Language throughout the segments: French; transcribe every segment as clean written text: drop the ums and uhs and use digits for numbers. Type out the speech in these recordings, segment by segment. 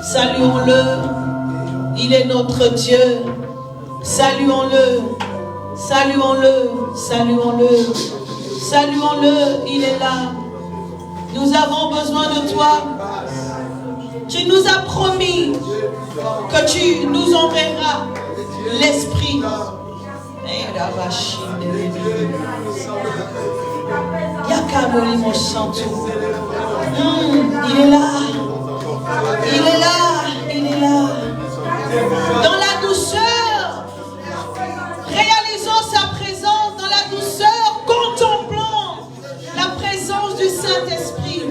Saluons-le, il est notre Dieu. Saluons-le, saluons-le, saluons-le, saluons-le, il est là. Nous avons besoin de toi. Tu nous as promis que tu nous enverras l'Esprit. Il est là. Il est là, il est là. Dans la douceur, réalisons sa présence. Dans la douceur, contemplons la présence du Saint-Esprit.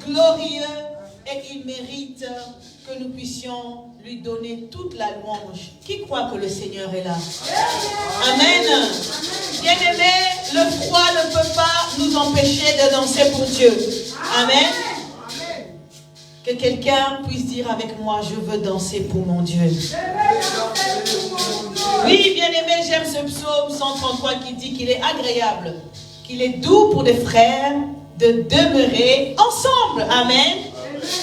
Glorieux et il mérite que nous puissions lui donner toute la louange. Qui croit que le Seigneur est là? Amen. Bien-aimé, le froid ne peut pas nous empêcher de danser pour Dieu. Amen. Que quelqu'un puisse dire avec moi, je veux danser pour mon Dieu. Oui, bien-aimé, j'aime ce psaume 133 qui dit qu'il est agréable, qu'il est doux pour des frères de demeurer ensemble. Amen.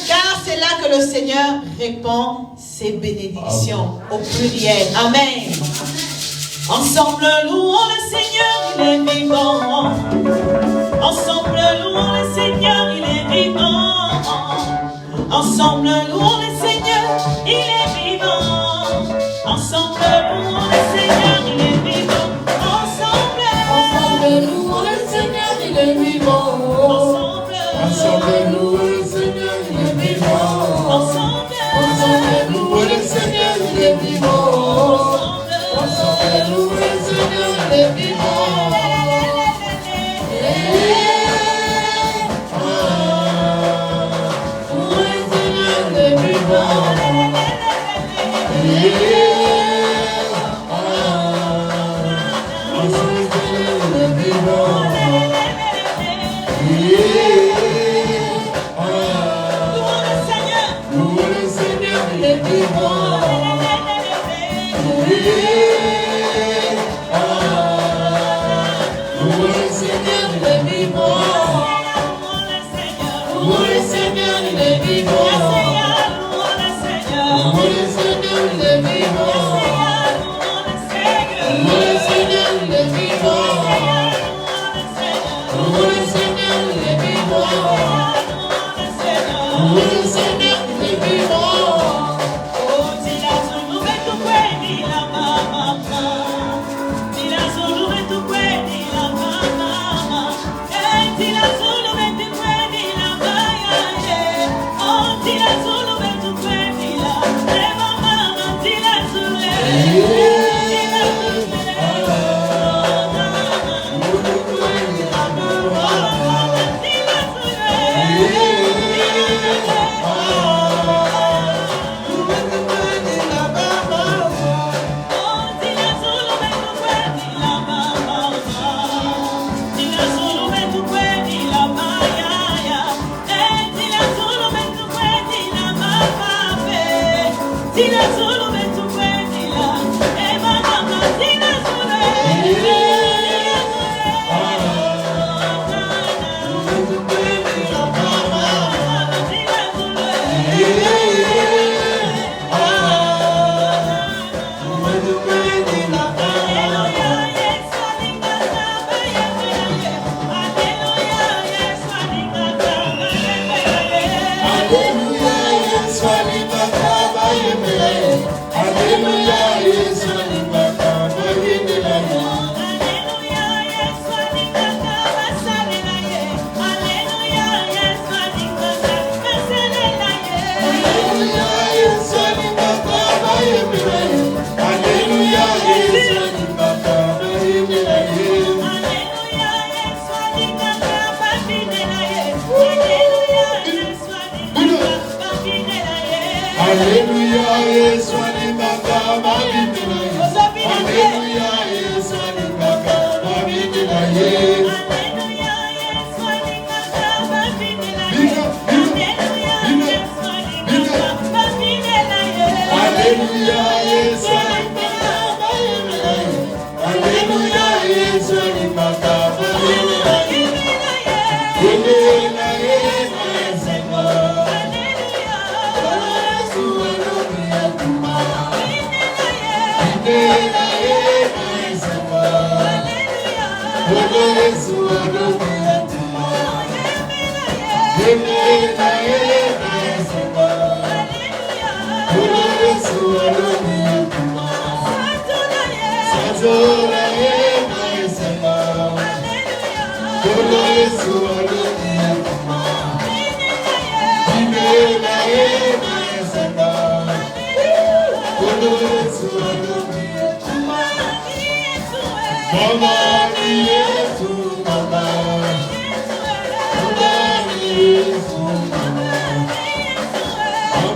Car c'est là que le Seigneur répand ses bénédictions au pluriel. Amen. Ensemble, louons le Seigneur, il est vivant. Ensemble, louons le Seigneur, il est vivant. Ensemble, louons le Seigneur, il est vivant. Ensemble, louons le Seigneur, il est vivant. Ensemble, louons le Seigneur, il est vivant. Ensemble, louons le Seigneur, il est vivant. Ensemble, louons le Seigneur, il est vivant. Ensemble, louons le Seigneur, il est vivant.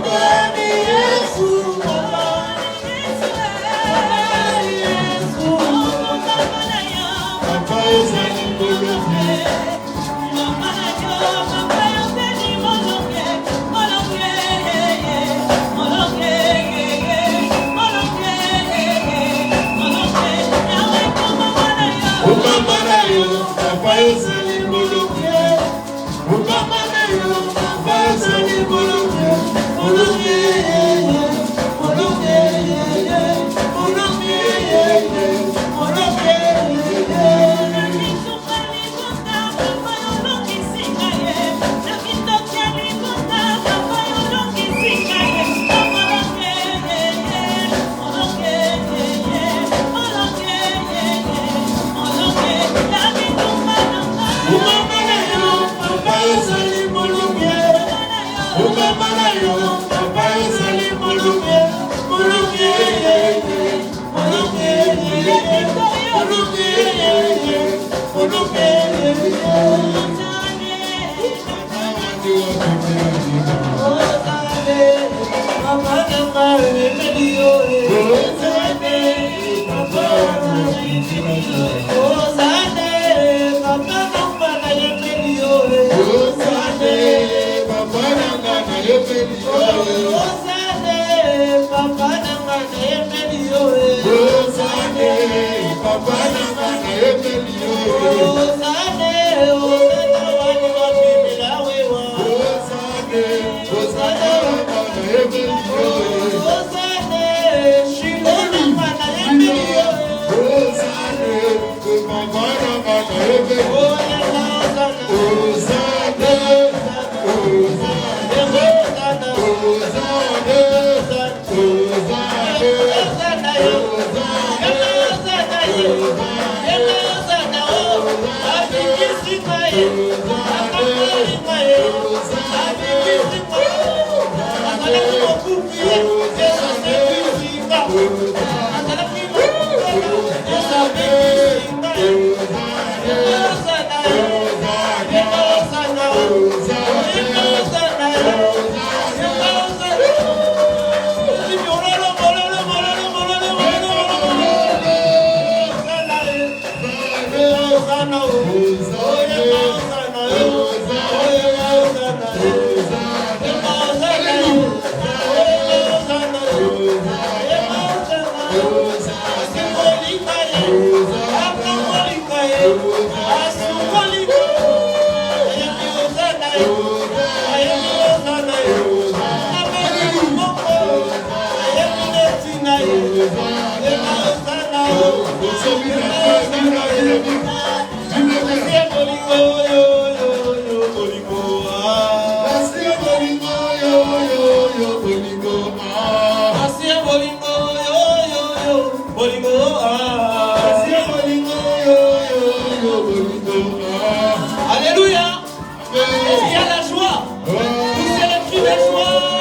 Baba Alléluia. Est-ce qu'il y a la joie? Vous célébrez la joie.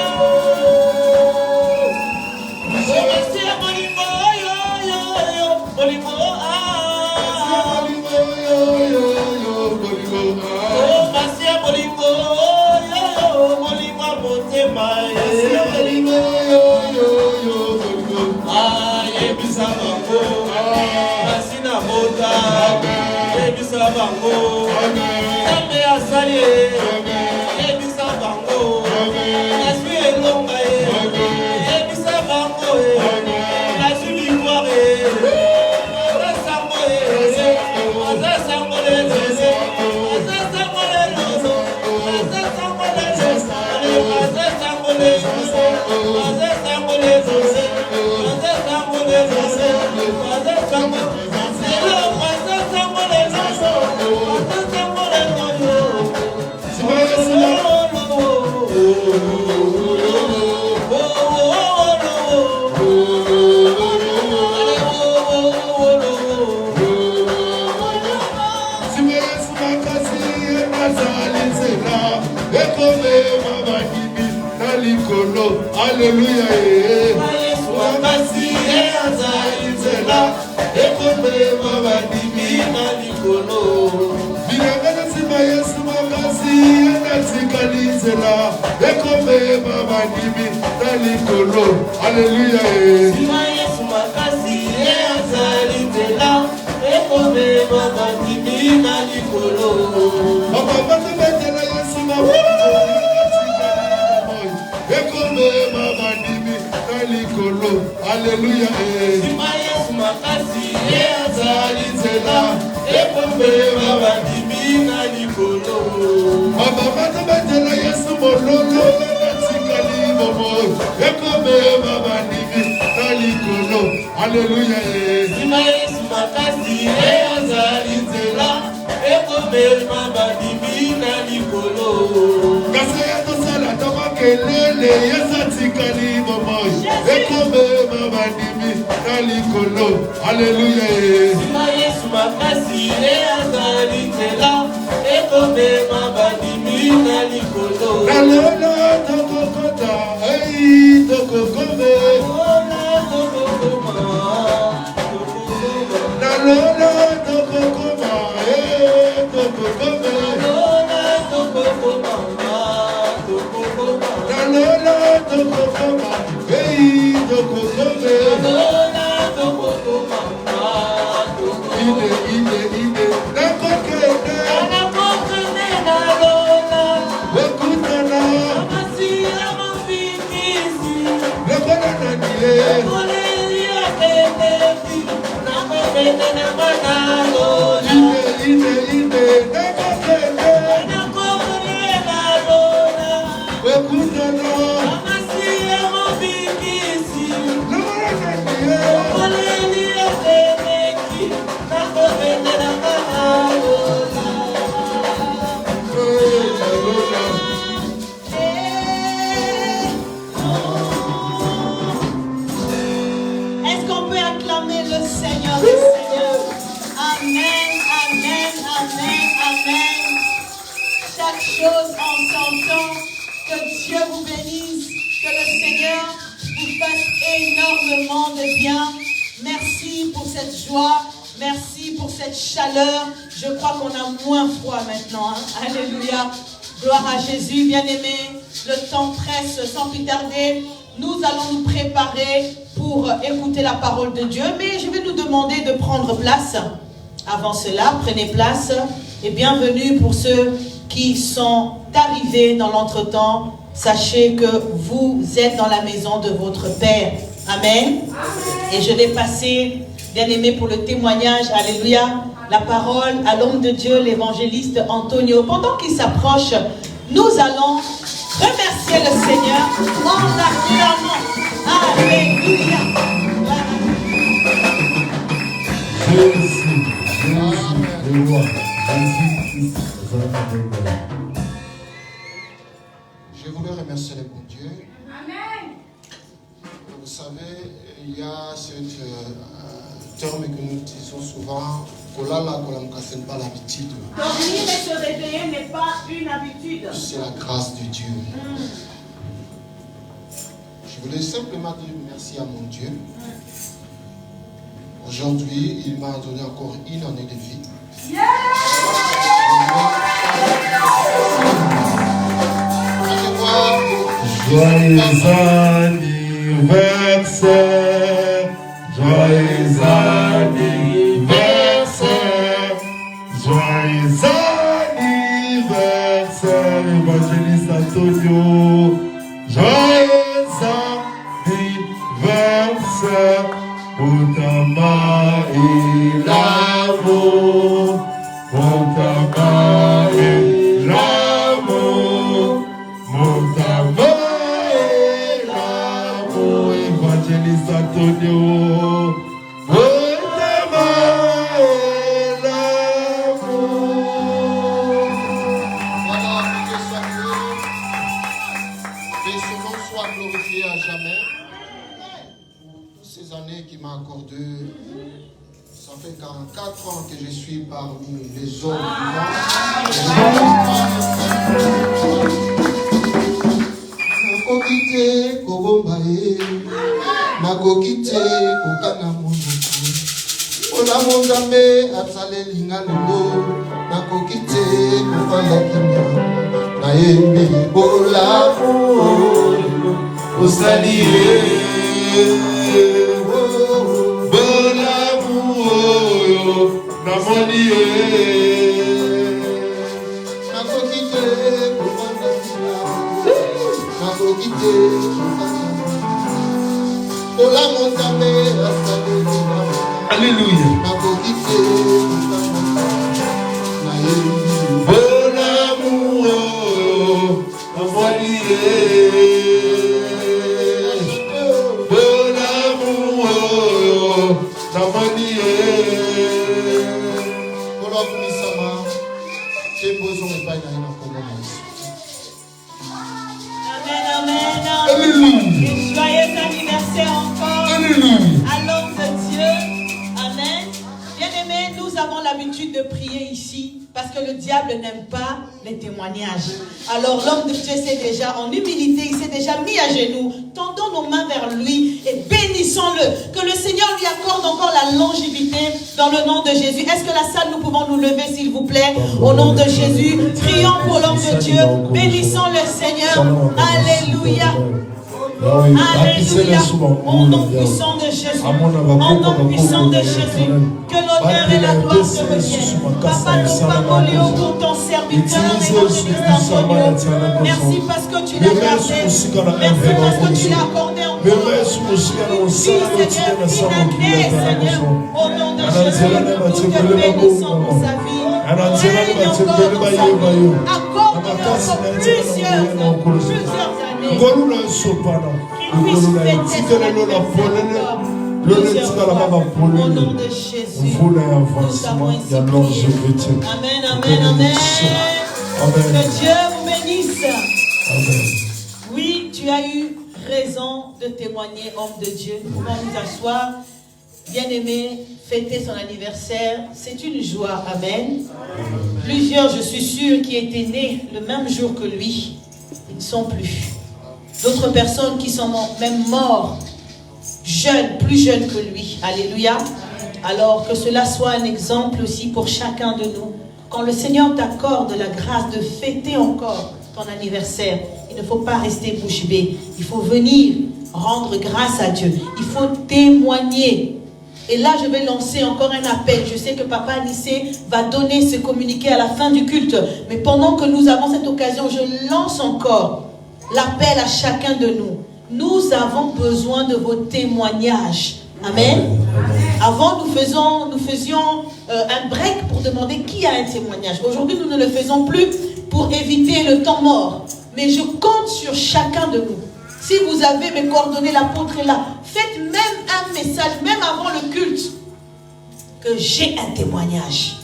Alléluia. Alléluia. Alléluia. Est-ce qu'on peut acclamer le Seigneur des Seigneurs? Amen, amen, amen, amen. Chaque chose en son temps. Que Dieu vous bénisse. Que le Seigneur vous fasse énormément de bien. Merci pour cette joie. Merci pour cette chaleur. Je crois qu'on a moins froid maintenant. Hein? Alléluia. Gloire à Jésus, bien-aimé. Le temps presse sans plus tarder. Nous allons nous préparer pour écouter la parole de Dieu. Mais je vais nous demander de prendre place. Avant cela, prenez place. Et bienvenue pour ceux qui sont arrivés dans l'entretemps. Sachez que vous êtes dans la maison de votre Père. Amen. Et je vais passer, bien-aimé, pour le témoignage. Alléluia. La parole à l'homme de Dieu, l'évangéliste Antonio. Pendant qu'il s'approche, nous allons remercier le Seigneur en acclamant. Alléluia. Je voulais remercier le bon Dieu. Amen. Vous savez, il y a ce terme que nous disons souvent, ce n'est pas l'habitude. Dormir et se réveiller n'est pas une habitude. C'est la grâce de Dieu. Je voulais simplement dire merci à mon Dieu. Aujourd'hui, il m'a donné encore une année de vie. Joyeux anniversaire, joyeux anniversaire, joyeux anniversaire, évangéliste Antonio, joyeux anniversaire, pour ta main et l'amour, pour ta main et l'amour, pour ta main et l'amour, évangéliste Antonio, pour ta main et l'amour. Voilà, que son nom soit glorifié à jamais. Pour ces années qu'il m'a accordées, ça fait 44 ans que je suis parmi les hommes vivants. Nakokite kokana monoko ola monzambe atsaleli ngalelo nakokite kofanda kimia nayembi bolamu Osalie, bolamu namoni nakokite kofanda kimia nakokite kofanda ola monzambe atsaleli ngalelo. Alléluia. Nakokite nayembi Bon amour, bon amour, kolokumisama tembozo epai na ye na kombo na Yesu. Amen, amen, Alléluia. amen. Et joyeux anniversaire encore Alléluia. à l'homme de Dieu. Amen. Bien-aimés, nous avons l'habitude de prier ici parce que le diable n'aime pas les témoignages. Alors l'homme de Dieu s'est déjà en humilité, il s'est déjà mis à genoux. Tendons nos mains vers lui et bénissons-le. Que le Seigneur lui accorde encore la longévité dans le nom de Jésus. Est-ce que la salle, nous pouvons nous lever, s'il vous plaît, au nom de Jésus. Prions pour l'homme de Dieu. Bénissons le Seigneur. Alléluia. Alléluia. Au nom puissant de Jésus. Au nom puissant de Jésus. Que l'honneur et la gloire te reviennent. Papa, nous parlons pour ton serviteur et notre Antonio. Merci parce que tu l'as gardé. Merci parce que tu l'as accordé encore. Une vie, Seigneur, une année, Seigneur. Au nom de Jésus, nous te bénissons pour sa vie. Règne encore dans sa vie. Accorde-lui encore plusieurs années. Qu'il puisse fêter son anniversaire. Au nom de Jésus, nous avons ainsi prié. Amen, amen, amen. Que Dieu vous bénisse. Amen. Oui, tu as eu raison de témoigner, homme de Dieu. Nous pouvons nous asseoir. Bien-aimé, fêter son anniversaire, c'est une joie. Amen. Plusieurs, je suis sûre, qui étaient nés le même jour que lui, ils ne sont plus. D'autres personnes qui sont même morts, jeunes, plus jeunes que lui. Alléluia. Alors que cela soit un exemple aussi pour chacun de nous. Quand le Seigneur t'accorde la grâce de fêter encore ton anniversaire, il ne faut pas rester bouche bée. Il faut venir rendre grâce à Dieu. Il faut témoigner. Et là, je vais lancer encore un appel. Je sais que Papa Anissé va donner ce communiqué à la fin du culte. Mais pendant que nous avons cette occasion, je lance encore l'appel à chacun de nous. Nous avons besoin de vos témoignages. Amen. Avant, nous faisions un break pour demander qui a un témoignage. Aujourd'hui, nous ne le faisons plus pour éviter le temps mort. Mais je compte sur chacun de nous. Si vous avez mes coordonnées, l'apôtre est là. Faites même un message, même avant le culte, que j'ai un témoignage.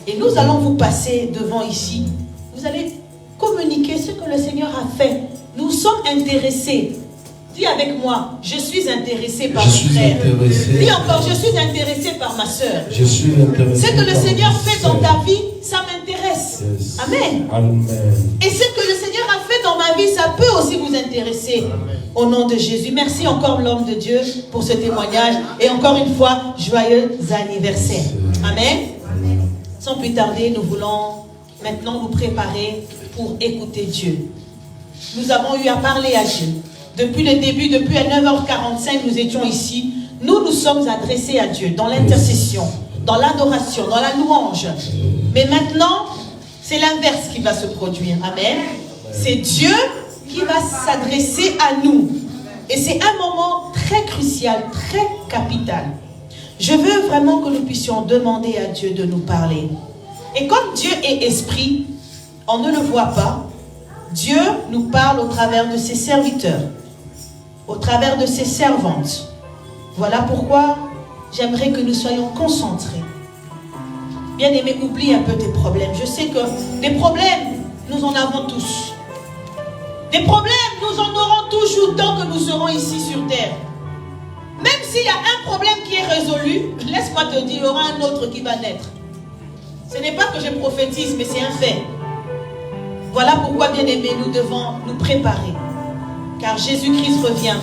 Et nous allons vous passer devant ici. Vous allez communiquer ce que le Seigneur a fait. Nous sommes intéressés. Dis avec moi, je suis intéressé par mon frère. Dis encore, je suis intéressé par ma soeur. Je suis intéressé. Ce que le Seigneur fait dans ta vie, ça m'intéresse. Yes. Amen. Amen. Et ce que le Seigneur a fait dans ma vie, ça peut aussi vous intéresser. Amen. Au nom de Jésus. Merci encore l'homme de Dieu pour ce témoignage. Et encore une fois, joyeux anniversaire. Amen. Amen. Sans plus tarder, nous voulons maintenant nous préparer pour écouter Dieu. Nous avons eu à parler à Dieu. Depuis le début, depuis à 9h45, nous étions ici. Nous nous sommes adressés à Dieu dans l'intercession, dans l'adoration, dans la louange. Mais maintenant, c'est l'inverse qui va se produire. Amen. C'est Dieu qui va s'adresser à nous. Et c'est un moment très crucial, très capital. Je veux vraiment que nous puissions demander à Dieu de nous parler. Et comme Dieu est esprit, on ne le voit pas. Dieu nous parle au travers de ses serviteurs, au travers de ses servantes. Voilà pourquoi j'aimerais que nous soyons concentrés. Bien-aimé, oublie un peu tes problèmes. Je sais que des problèmes, nous en avons tous. Des problèmes, nous en aurons toujours tant que nous serons ici sur terre. Même s'il y a un problème qui est résolu, laisse-moi te dire, il y aura un autre qui va naître. Ce n'est pas que je prophétise, mais c'est un fait. Voilà pourquoi, bien-aimés, nous devons nous préparer. Car Jésus-Christ revient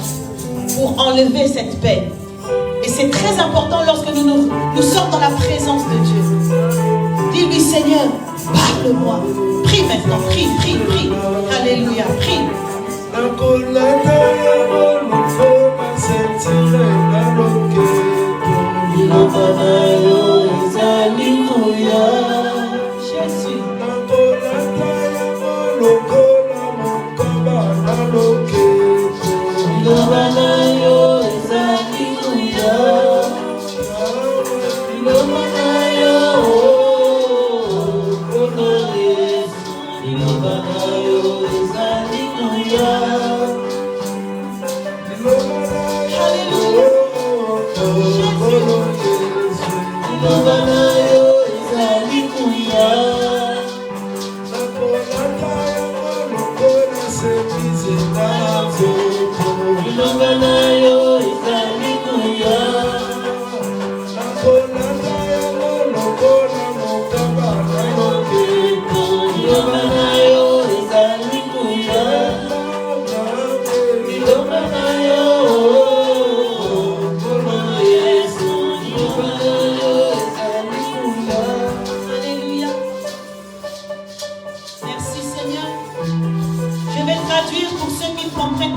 pour enlever cette paix. Et c'est très important lorsque nous sommes dans la présence de Dieu. Dis-lui, Seigneur, parle-moi. Prie maintenant, prie, prie, prie. Alléluia, prie. Jésus. Ilobana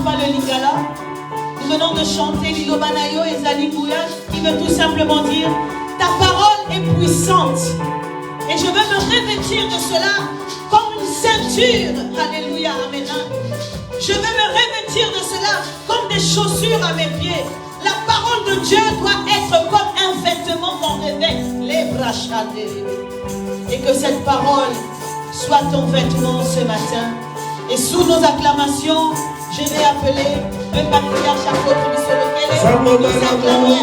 chante pas le lingala. Nous venons de chanter l'Ilobanayo et Zalingouya, qui veut tout simplement dire ta parole est puissante. Et je veux me revêtir de cela comme une ceinture. Alléluia, amen. Je veux me revêtir de cela comme des chaussures à mes pieds. La parole de Dieu doit être comme un vêtement qu'on revêt. Les bras chadés. Et que cette parole soit ton vêtement ce matin. Et sous nos acclamations, je vais appeler un patriarche apôtre sur lequel nous acclamons.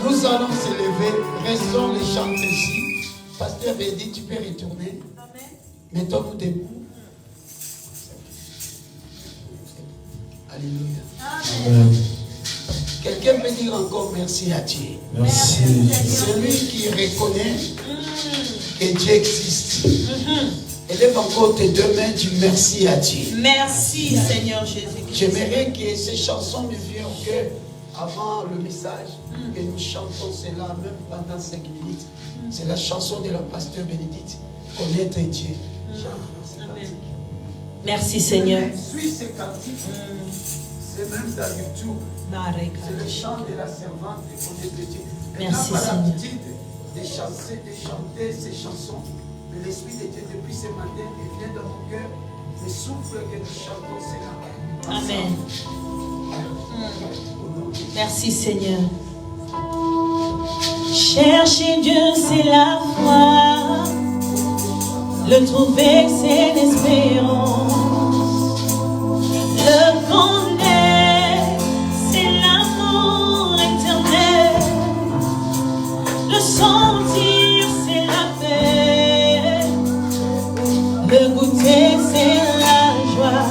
Nous allons s'élever, restons les chanter ici. Pasteur Bédi, tu peux retourner. Mettons-nous debout. Alléluia. Amen. Quelqu'un peut dire encore merci à Dieu. Merci. Celui qui reconnaît que Dieu existe. Élève encore tes deux mains, dis merci à Dieu. Merci Seigneur Jésus-Christ. J'aimerais que ces chansons me viennent au cœur avant le message, que nous chantons cela même pendant 5 minutes. C'est la chanson de la pasteur Bénédicte, connaître Dieu. Merci Seigneur. Suis ces cantiques, c'est même dans YouTube. C'est le chant de la servante de connaître Dieu. Merci Seigneur. Seigneur. De chanter ces chansons, mais l'Esprit de Dieu depuis ce matin, il vient dans mon cœur, le souffle que nous chantons cela. Amen. Merci Seigneur. Chercher Dieu c'est la foi, le trouver c'est l'espérance, le connaître c'est l'amour éternel, le sentir c'est la paix, le goûter c'est la joie,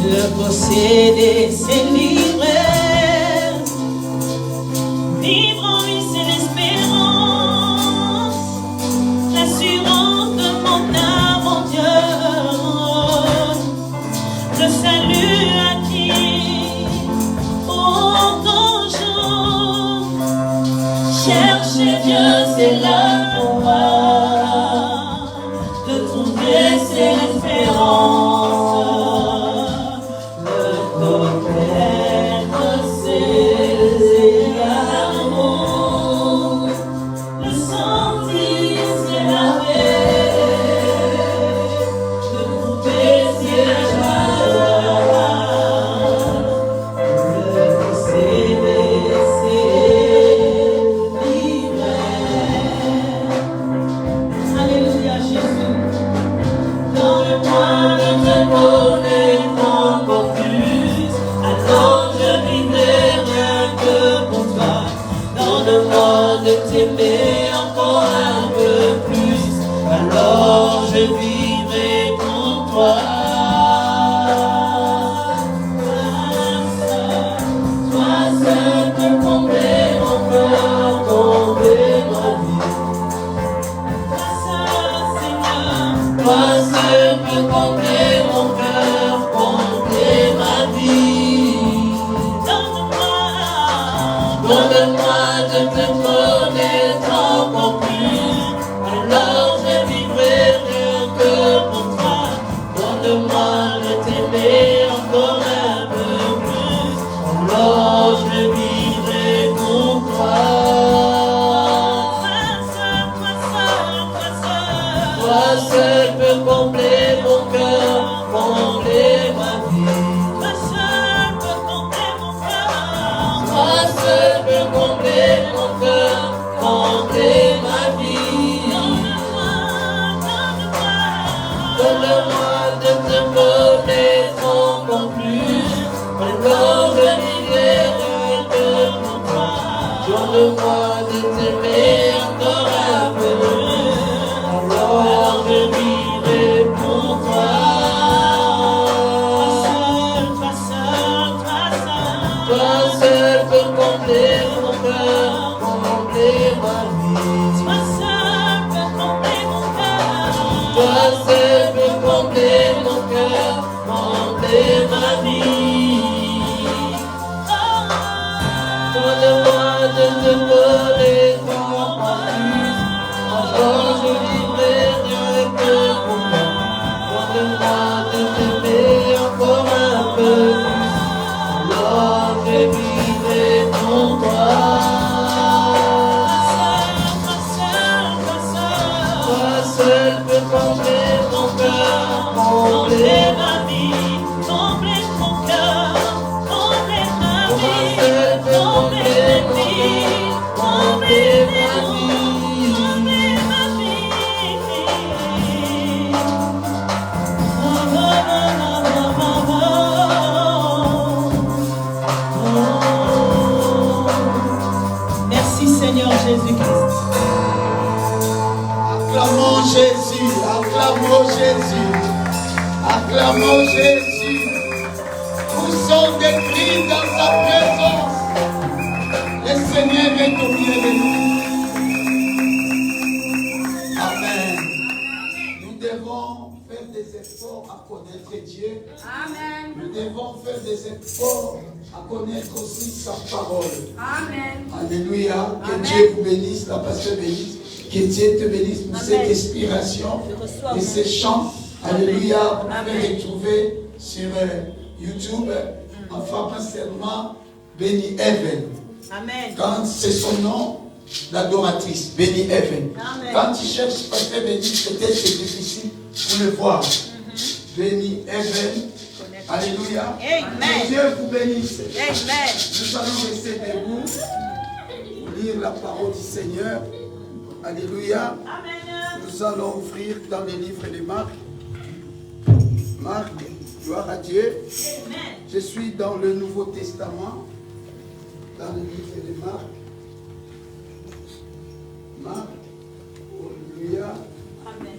le posséder c'est l'ivresse, vivre en lui c'est l'espérance, l'assurance de mon âme en Dieu, le salut acquis pour toujours. Chercher Dieu c'est la foi, le trouver c'est l'espérance. Donne-moi Merci Seigneur Jésus-Christ. Acclamons Jésus, acclamons Jésus, acclamons Jésus. Poussons des cris dans sa présence. Le Seigneur est au milieu de nous. Amen. Nous devons faire des efforts à connaître Dieu. Amen. Nous devons faire des efforts à connaître aussi sa parole. Amen. Alléluia. Que Amen. Dieu vous bénisse, la pasteur bénisse. Que Dieu te bénisse pour cette inspiration et ces chants. Alléluia. Vous pouvez les trouver sur YouTube en frappant seulement Benny Even. Amen. Quand c'est son nom, l'adoratrice, Benny Even. Amen. Quand tu cherches pasteur Benny, peut-être c'est difficile pour le voir. Benny Even. Alléluia. Amen. Que Dieu vous bénisse. Amen. Nous allons rester debout pour lire la parole du Seigneur. Alléluia. Amen. Nous allons ouvrir dans les livres de Marc. Marc, gloire à Dieu. Amen. Je suis dans le Nouveau Testament. Dans le livre de Marc. Marc. Alléluia. Amen.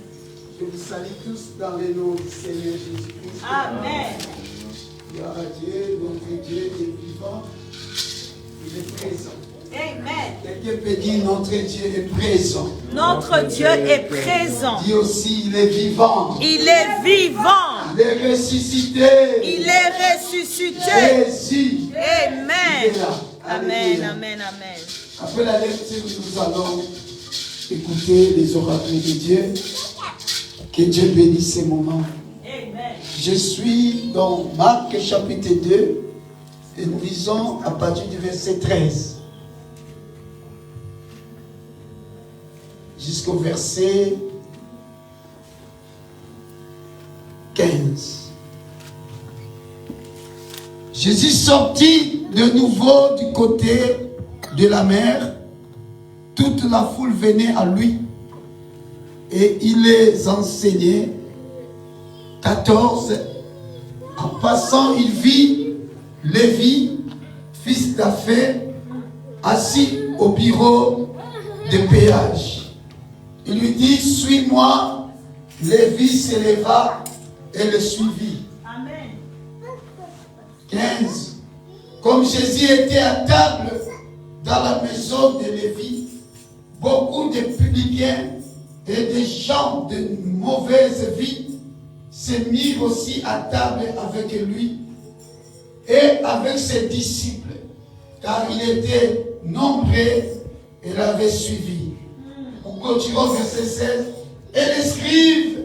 Je vous salue tous dans le nom du Seigneur Jésus-Christ. Amen. Gloire à Dieu. Notre Dieu est vivant. Il est présent. Amen. Quelqu'un peut dire notre Dieu est présent. Notre Dieu est présent. Dis aussi il est vivant. Il est vivant. Il est ressuscité. Il est ressuscité. Jésus. Amen. Il est là. Amen. Alléluia. Amen. Amen. Après la lecture, nous allons écouter les oracles de Dieu. Que Dieu bénisse ces moments. Amen. Je suis dans Marc chapitre 2 et nous lisons à partir du verset 13 jusqu'au verset 15. Jésus sortit de nouveau du côté de la mer. Toute la foule venait à lui et il les enseignait. 14. En passant, il vit Lévi, fils d'Alphée, assis au bureau de péage. Il lui dit, suis-moi. Lévi s'éleva et le suivit. Amen. 15. Comme Jésus était à table dans la maison de Lévi, beaucoup de publicains et des gens de mauvaise vie se mirent aussi à table avec lui et avec ses disciples, car il était nombreux et l'avait suivi. On continue au verset 16. Et les scribes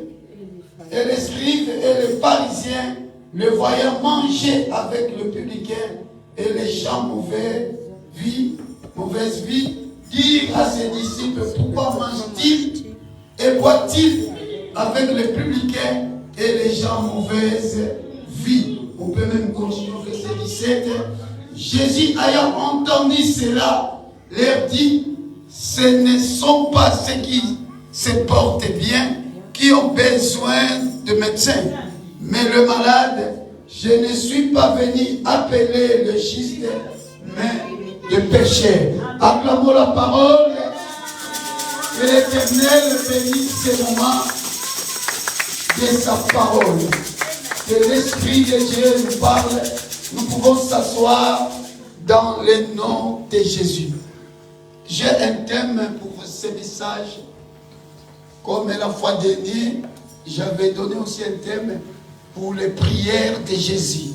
et les pharisiens, le voyant manger avec le publicain et les gens mauvaise vie, dirent à ses disciples, pourquoi mange-t-il et boit-il avec les publicains et les gens mauvaise vie? On peut même continuer au verset 17. Jésus ayant entendu cela, leur dit, ce ne sont pas ceux qui se portent bien qui ont besoin de médecins, mais le malade. Je ne suis pas venu appeler le juste, mais le pécheur. Acclamons la parole. Que l'Éternel bénisse ces moments de sa parole. Que l'Esprit de Dieu nous parle. Nous pouvons s'asseoir dans le nom de Jésus. J'ai un thème pour ce message. Comme la fois dernière, j'avais donné aussi un thème pour les prières de Jésus.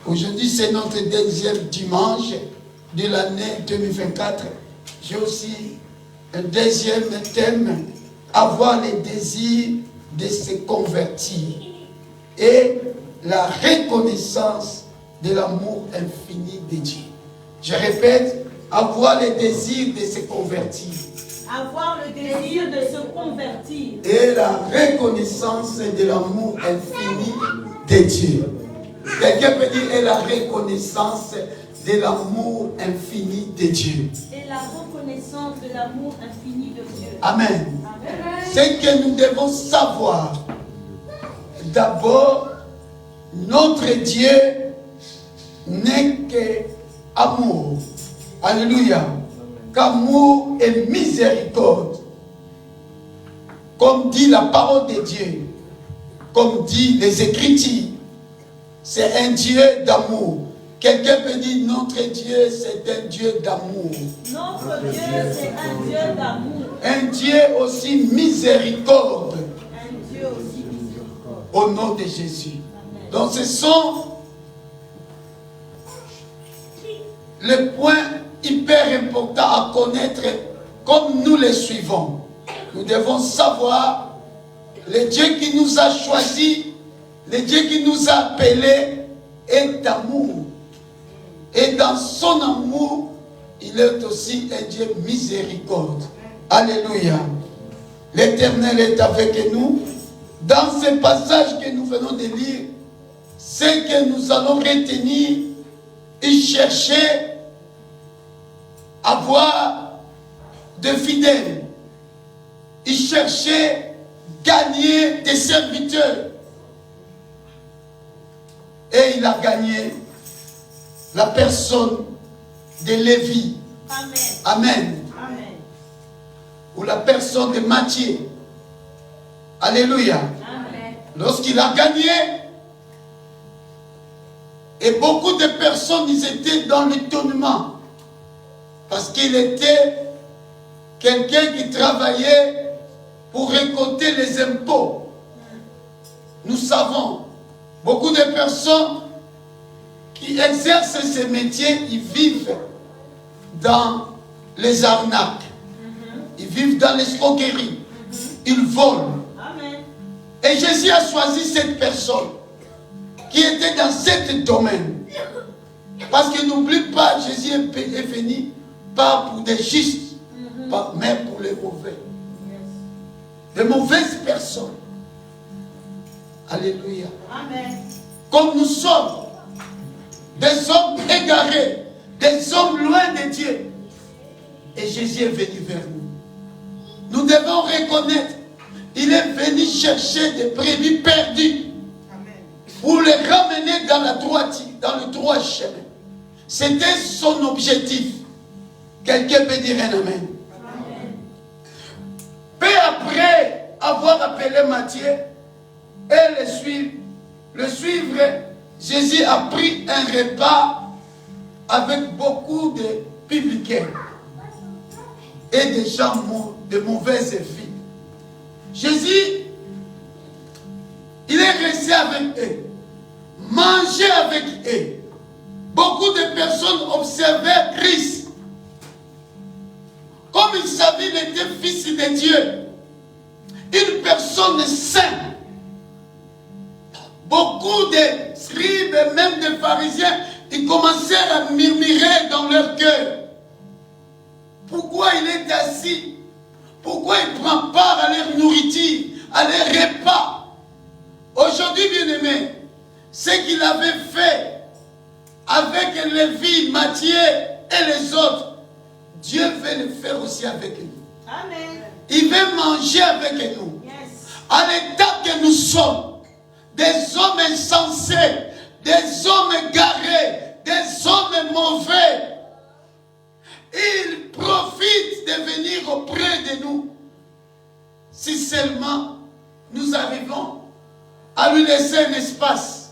Aujourd'hui, c'est notre deuxième dimanche de l'année 2024. J'ai aussi un deuxième thème, avoir le désir de se convertir et la reconnaissance de l'amour infini de Dieu. Je répète, avoir le désir de se convertir. Avoir le désir de se convertir. Et la reconnaissance de l'amour infini de Dieu. Quelqu'un peut dire, et la reconnaissance de l'amour infini de Dieu. Et la reconnaissance connaissance de l'amour infini de Dieu. Amen. Amen. C'est que nous devons savoir. D'abord, notre Dieu n'est qu'amour. Alléluia. Qu'amour et miséricorde. Comme dit la parole de Dieu. Comme dit les Écritures. C'est un Dieu d'amour. Quelqu'un peut dire notre Dieu c'est un Dieu d'amour. Notre Dieu c'est un Dieu d'amour. Un Dieu aussi miséricorde. Un Dieu aussi miséricorde. Au nom de Jésus. Amen. Donc ce sont les points hyper importants à connaître comme nous les suivons. Nous devons savoir le Dieu qui nous a choisis, le Dieu qui nous a appelés est d'amour. Et dans son amour, il est aussi un Dieu miséricorde. Alléluia. L'Éternel est avec nous. Dans ce passage que nous venons de lire, c'est que nous allons retenir et chercher à avoir de fidèles. Et chercher gagner des serviteurs. Et il a gagné la personne de Lévi. Amen. Amen. Amen. Ou la personne de Matthieu. Alléluia. Amen. Lorsqu'il a gagné, et beaucoup de personnes, ils étaient dans l'étonnement. Parce qu'il était quelqu'un qui travaillait pour récolter les impôts. Nous savons, beaucoup de personnes qui exercent ce métier, ils vivent dans les arnaques. Ils vivent dans l'escroquerie. Ils volent. Amen. Et Jésus a choisi cette personne qui était dans ce domaine. Parce que n'oublie pas, Jésus est venu pas pour des justes, mais pour les mauvais. De mauvaises personnes. Alléluia. Amen. Comme nous sommes des hommes égarés, des hommes loin de Dieu. Et Jésus est venu vers nous. Nous devons reconnaître, il est venu chercher des brebis perdues pour les ramener dans le droit chemin. C'était son objectif. Quelqu'un peut dire un amen. Peu après avoir appelé Matthieu et le suivre, Jésus a pris un repas avec beaucoup de publicains et des gens de mauvaise vie. Jésus, il est resté avec eux, mangeait avec eux. Beaucoup de personnes observaient Christ. Comme il savait qu'il était fils de Dieu, une personne sainte. Beaucoup de scribes et même de pharisiens, ils commencèrent à murmurer dans leur cœur. Pourquoi il est assis? Pourquoi il prend part à leur nourriture, à leur repas? Aujourd'hui, bien-aimés, ce qu'il avait fait avec Lévi, Matthieu et les autres, Dieu veut le faire aussi avec nous. Amen. Il veut manger avec nous. Yes. À l'état que nous sommes, des hommes insensés, des hommes égarés, des hommes mauvais, il profite de venir auprès de nous. Si seulement nous arrivons à lui laisser un espace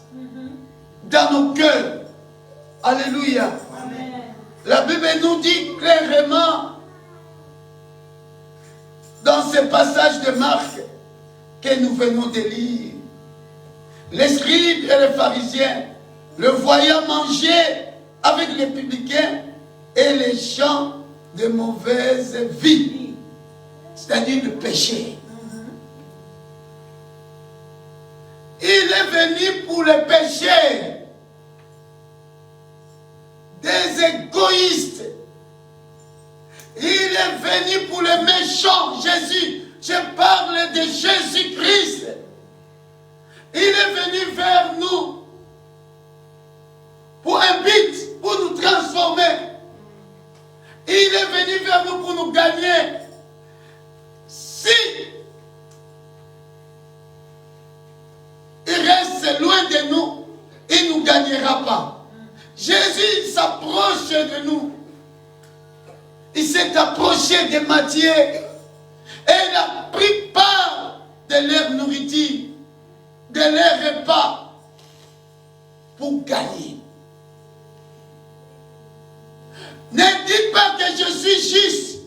dans nos cœurs. Alléluia. Amen. La Bible nous dit clairement dans ce passage de Marc que nous venons de lire. Les scribes et les pharisiens le voyant manger avec les publicains et les gens de mauvaise vie, c'est-à-dire le péché. Il est venu pour le péché. Des égoïstes. Il est venu pour les méchants. Jésus, je parle de Jésus-Christ. Il est venu vers nous pour un but, pour nous transformer. Il est venu vers vers nous pour nous gagner. Si il reste loin de nous, il ne nous gagnera pas. Jésus s'approche de nous. Il s'est approché de Matthieu et il a pris part de leur nourriture, de leur repas pour gagner. Ne dites pas que je suis juste.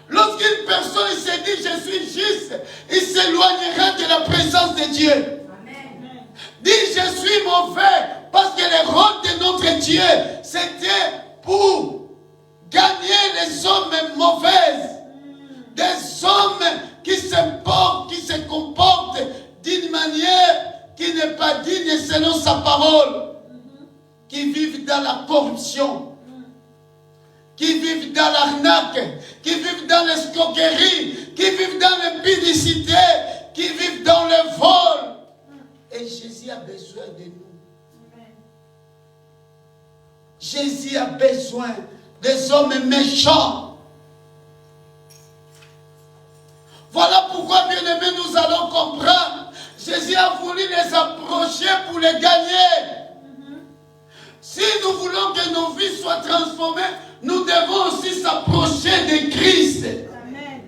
Lorsqu'une personne se dit je suis juste, il s'éloignera de la présence de Dieu. Amen. Dit je suis mauvais parce que le rôle de notre Dieu c'était pour gagner les hommes mauvais, des hommes qui se comportent d'une manière qui n'est pas digne selon sa parole, qui vivent dans la corruption, qui vivent dans l'arnaque, qui vivent dans l'escroquerie, qui vivent dans l'impudicité, qui vivent dans le vol. Et Jésus a besoin de nous. Jésus a besoin des hommes méchants. Voilà pourquoi, bien-aimés, nous allons comprendre. Jésus a voulu les approcher pour les gagner. Si nous voulons que nos vies soient transformées, nous devons aussi s'approcher de Christ. Amen.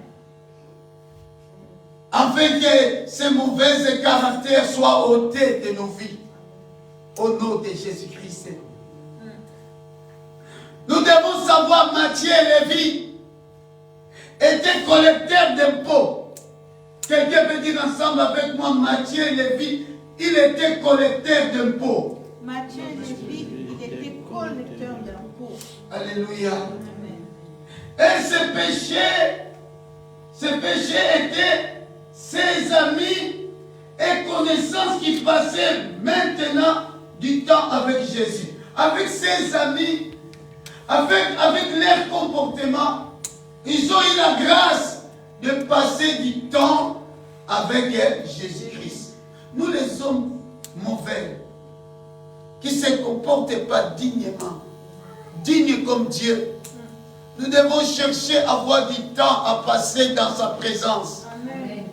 Afin que ces mauvais caractères soient ôtés de nos vies. Au nom de Jésus-Christ. Nous devons savoir, Matthieu et Lévi étaient collecteurs d'impôts. Quelqu'un peut dire ensemble avec moi, Matthieu et Lévi, il était collecteur d'impôts. Matthieu et Lévi, il était collecteur d'impôts. Alléluia. Amen. Et ce péché était ses amis et connaissances qui passaient maintenant du temps avec Jésus. Avec ses amis, avec leur comportement, ils ont eu la grâce de passer du temps avec Jésus-Christ. Nous les hommes mauvais, qui ne se comportent pas dignement, dignes comme Dieu, nous devons chercher à avoir du temps à passer dans sa présence. Amen.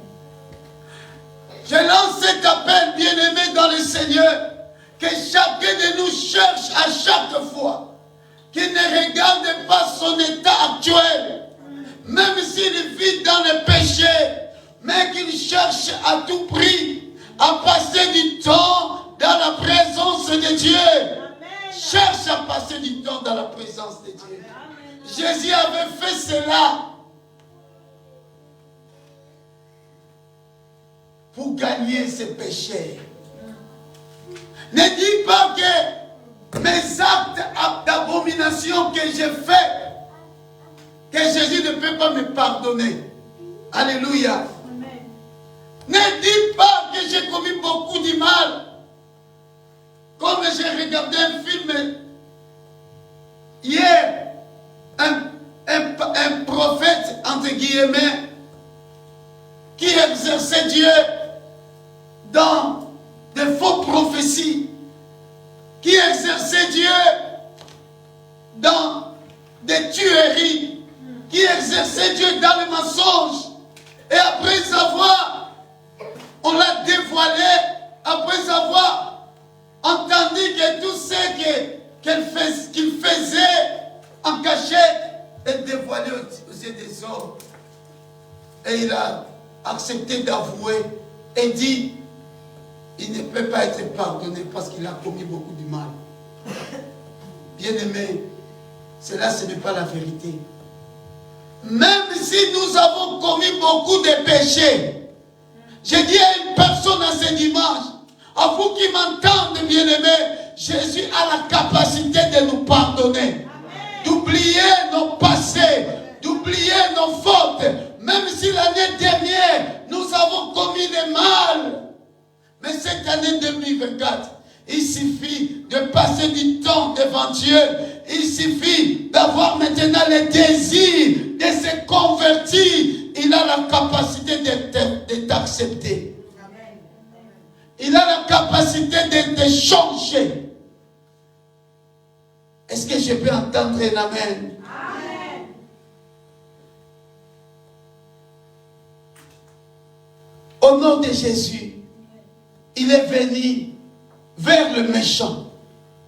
Je lance cet appel, bien-aimé dans le Seigneur, que chacun de nous cherche à chaque fois, qu'il ne regarde pas son état actuel, même s'il vit dans le péché, mais qu'il cherche à tout prix à passer du temps dans la présence de Dieu. Amen. Cherche à passer du temps dans la présence de Dieu. Amen. Jésus avait fait cela pour gagner ses péchés. Ne dis pas que mes actes d'abomination que j'ai faits, que Jésus ne peut pas me pardonner. Alléluia. Amen. Ne dis pas que j'ai commis beaucoup de mal. Comme j'ai regardé un film hier, un prophète, entre guillemets, qui exerçait Dieu dans de faux prophéties, qui exerçait Dieu dans des tueries, qui exerçait Dieu dans le mensonge. Et après avoir, on l'a dévoilé, après avoir entendu que tout ce qu'il faisait en cachette est dévoilé aux yeux des hommes. Et il a accepté d'avouer et dit, il ne peut pas être pardonné parce qu'il a commis beaucoup de mal. Bien-aimé, cela ce n'est pas la vérité. Même si nous avons commis beaucoup de péchés, je dis à une personne à ce dimanche, à vous qui m'entendez, bien-aimé, Jésus a la capacité de nous pardonner, d'oublier nos passés, d'oublier nos fautes. Même si l'année dernière, nous avons commis des mal. Mais cette année 2024, il suffit de passer du temps devant Dieu. Il suffit d'avoir maintenant le désir de se convertir. Il a la capacité de t'accepter. Il a la capacité de te changer. Est-ce que je peux entendre un amen? Amen. Au nom de Jésus, il est venu vers le méchant.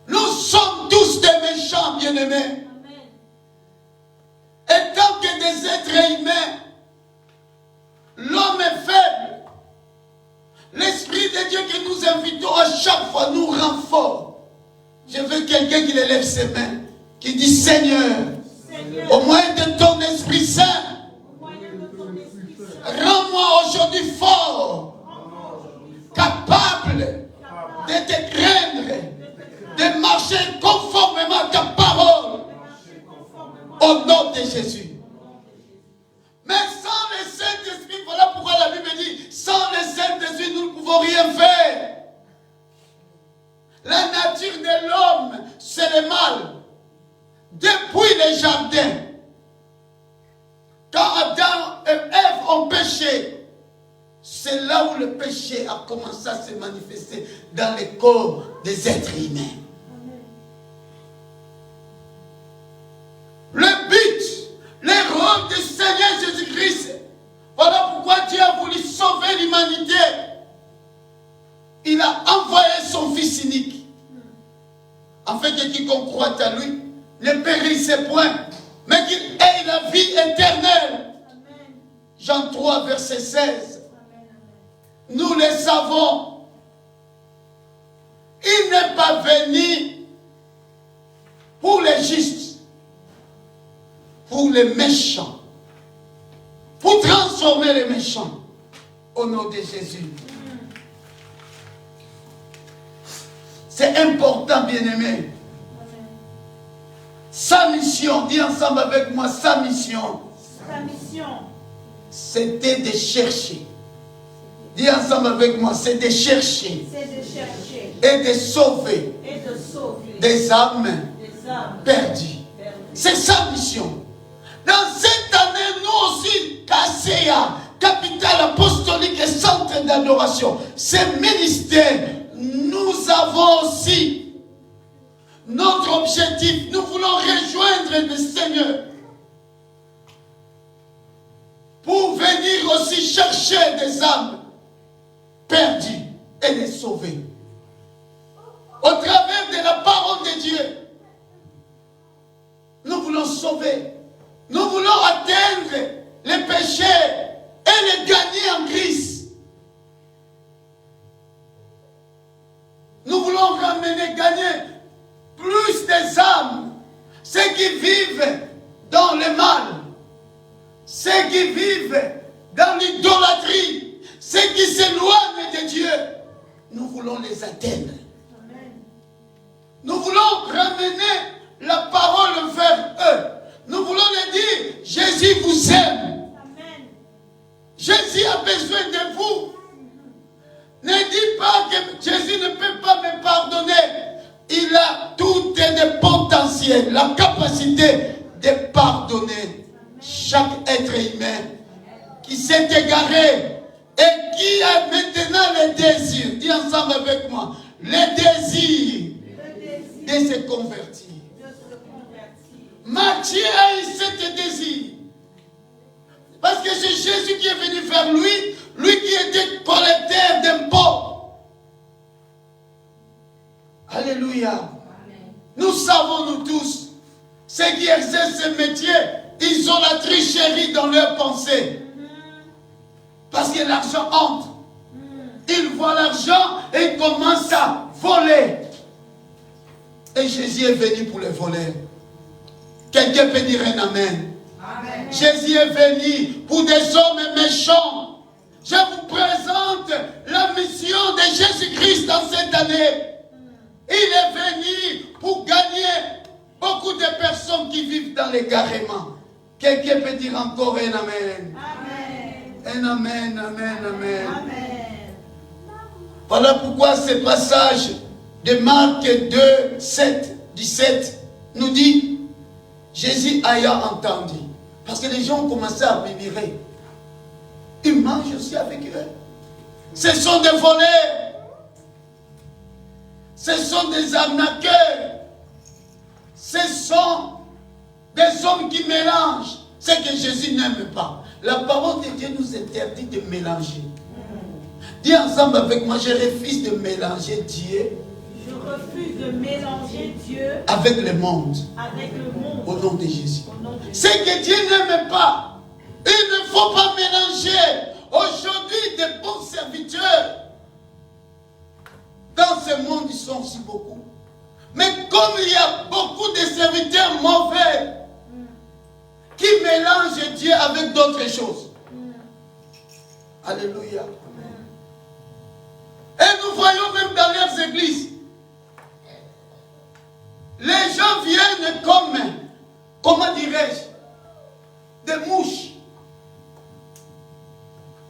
Nous sommes tous des méchants, bien-aimés. Et tant que des êtres humains, l'homme est faible. L'Esprit de Dieu que nous invitons à chaque fois nous rend fort. Je veux quelqu'un qui élève ses mains, qui dit Seigneur, au moyen de ton Esprit Saint, rends-moi aujourd'hui fort, capable de te craindre, de marcher conformément à ta parole, au nom de Jésus. Mais sans le Saint-Esprit, voilà pourquoi la Bible dit, sans le Saint-Esprit, nous ne pouvons rien faire. La nature de l'homme, c'est le mal. Depuis le jardin, quand Adam et Ève ont péché, c'est là où le péché a commencé à se manifester dans les corps des êtres humains. Le but, le rôle du Seigneur Jésus-Christ, voilà pourquoi Dieu a voulu sauver l'humanité. Il a envoyé son Fils unique, afin que quiconque croit à lui ne périsse point, mais qu'il ait la vie éternelle. Jean 3, verset 16. Nous le savons. Il n'est pas venu pour les justes, pour les méchants, pour transformer les méchants, au nom de Jésus. C'est important, bien-aimé. Sa mission, dis ensemble avec moi, sa mission. Sa mission. C'était de chercher. Dis ensemble avec moi, c'est de chercher. C'est de chercher. Et de sauver. Et de sauver. Des âmes, Des âmes perdues. C'est sa mission. Dans cette année, nous aussi, KCA, capitale apostolique et centre d'adoration, ce ministère, nous avons aussi notre objectif. Nous voulons rejoindre le Seigneur pour venir aussi chercher des âmes perdues et les sauver. Au travers de la parole de Dieu, nous voulons sauver. Nous voulons atteindre les péchés et les gagner en Christ. Nous voulons ramener, gagner plus des âmes, ceux qui vivent dans le mal, ceux qui vivent dans l'idolâtrie, ceux qui s'éloignent de Dieu. Nous voulons les atteindre. Amen. Nous voulons ramener la parole vers eux. Nous voulons leur dire, Jésus vous aime. Amen. Jésus a besoin de vous. Ne dis pas que Jésus ne peut pas me pardonner. Il a tout le potentiel, la capacité de pardonner chaque être humain qui s'est égaré et qui a maintenant le désir. Dis ensemble avec moi, le désir de se convertir. Matthieu a eu ce désir. Parce que c'est Jésus qui est venu vers lui, lui qui était collecteur d'impôts. Alléluia. Amen. Nous savons, nous tous, ceux qui exercent ce métier, ils ont la tricherie dans leurs pensées. Parce que l'argent entre. Ils voient l'argent et ils commencent à voler. Et Jésus est venu pour les voler. Quelqu'un peut dire un amen. Amen. Jésus est venu pour des hommes méchants. Je vous présente la mission de Jésus-Christ dans cette année. Il est venu pour gagner beaucoup de personnes qui vivent dans l'égarement. Quelqu'un peut dire encore un amen. Amen. Un amen, amen, amen. Amen. Voilà pourquoi ce passage de Marc 2, 7, 17 nous dit, Jésus ayant entendu, parce que les gens ont commencé à murmurer, ils mangent aussi avec eux. Ce sont des voleurs. Ce sont des arnaqueurs. Ce sont des hommes qui mélangent ce que Jésus n'aime pas. La parole de Dieu nous interdit de mélanger. Dis ensemble avec moi, je refuse de mélanger Dieu. Je refuse de mélanger Dieu avec le monde. Avec le monde. Au nom de Jésus. Ce C'est que Dieu n'aime pas. Il ne faut pas mélanger aujourd'hui des bons serviteurs. Dans ce monde, ils sont aussi beaucoup. Mais comme il y a beaucoup de serviteurs mauvais qui mélangent Dieu avec d'autres choses. Alléluia. Et nous voyons même dans leurs églises. Les gens viennent comme, comment dirais-je, des mouches.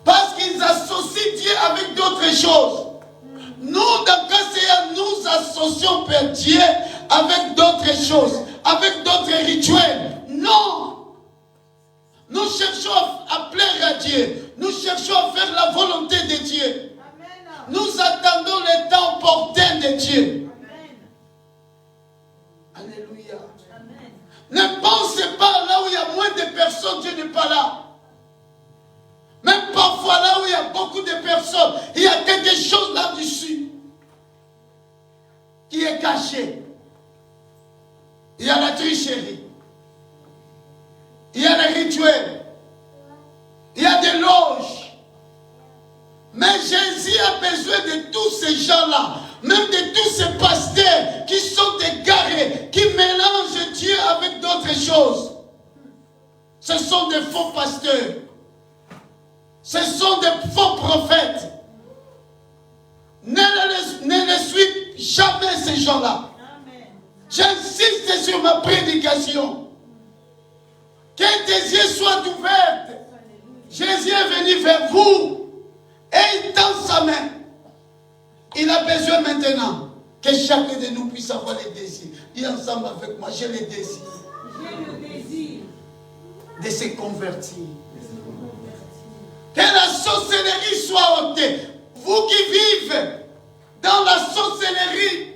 Parce qu'ils associent Dieu avec d'autres choses. Nous, dans KCA, nous associons Père Dieu avec d'autres choses, avec d'autres rituels. Non! Nous cherchons à plaire à Dieu. Nous cherchons à faire la volonté de Dieu. Amen. Nous attendons le temps opportun de Dieu. Amen. Alléluia. Amen. Ne pensez pas là où il y a moins de personnes, Dieu n'est pas là. Même parfois là où il y a beaucoup de personnes, il y a quelque chose là-dessus qui est caché. Il y a la tricherie. Il y a les rituels. Il y a des loges. Mais Jésus a besoin de tous ces gens-là, même de tous ces pasteurs qui sont égarés, qui mélangent Dieu avec d'autres choses. Ce sont des faux pasteurs. Ce sont des faux prophètes. Ne les suivez jamais ces gens-là. J'insiste sur ma prédication. Que tes yeux soient ouverts. Jésus est venu vers vous et il tend sa main. Il a besoin maintenant que chacun de nous puisse avoir les désirs. Dis ensemble avec moi, j'ai le désir. J'ai le désir de se convertir. Que la sorcellerie soit ôtée. Vous qui vivez dans la sorcellerie,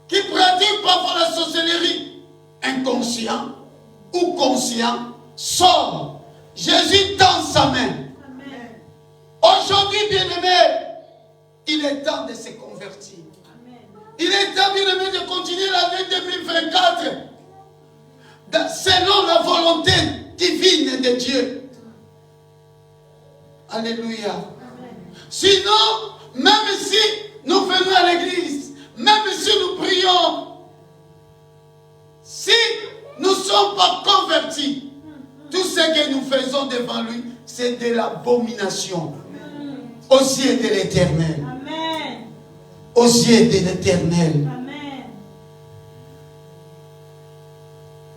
qui pratiquent parfois la sorcellerie, inconscient ou conscient, sort. Jésus tend sa main. Amen. Aujourd'hui, bien-aimé, il est temps de se convertir. Amen. Il est temps, bien-aimé, de continuer l'année 2024 selon la volonté divine de Dieu. Alléluia. Amen. Sinon, même si nous venons à l'église, même si nous prions, si nous ne sommes pas convertis, tout ce que nous faisons devant lui, c'est de l'abomination aux yeux de l'Éternel. Amen. Aux yeux de l'Éternel. Amen.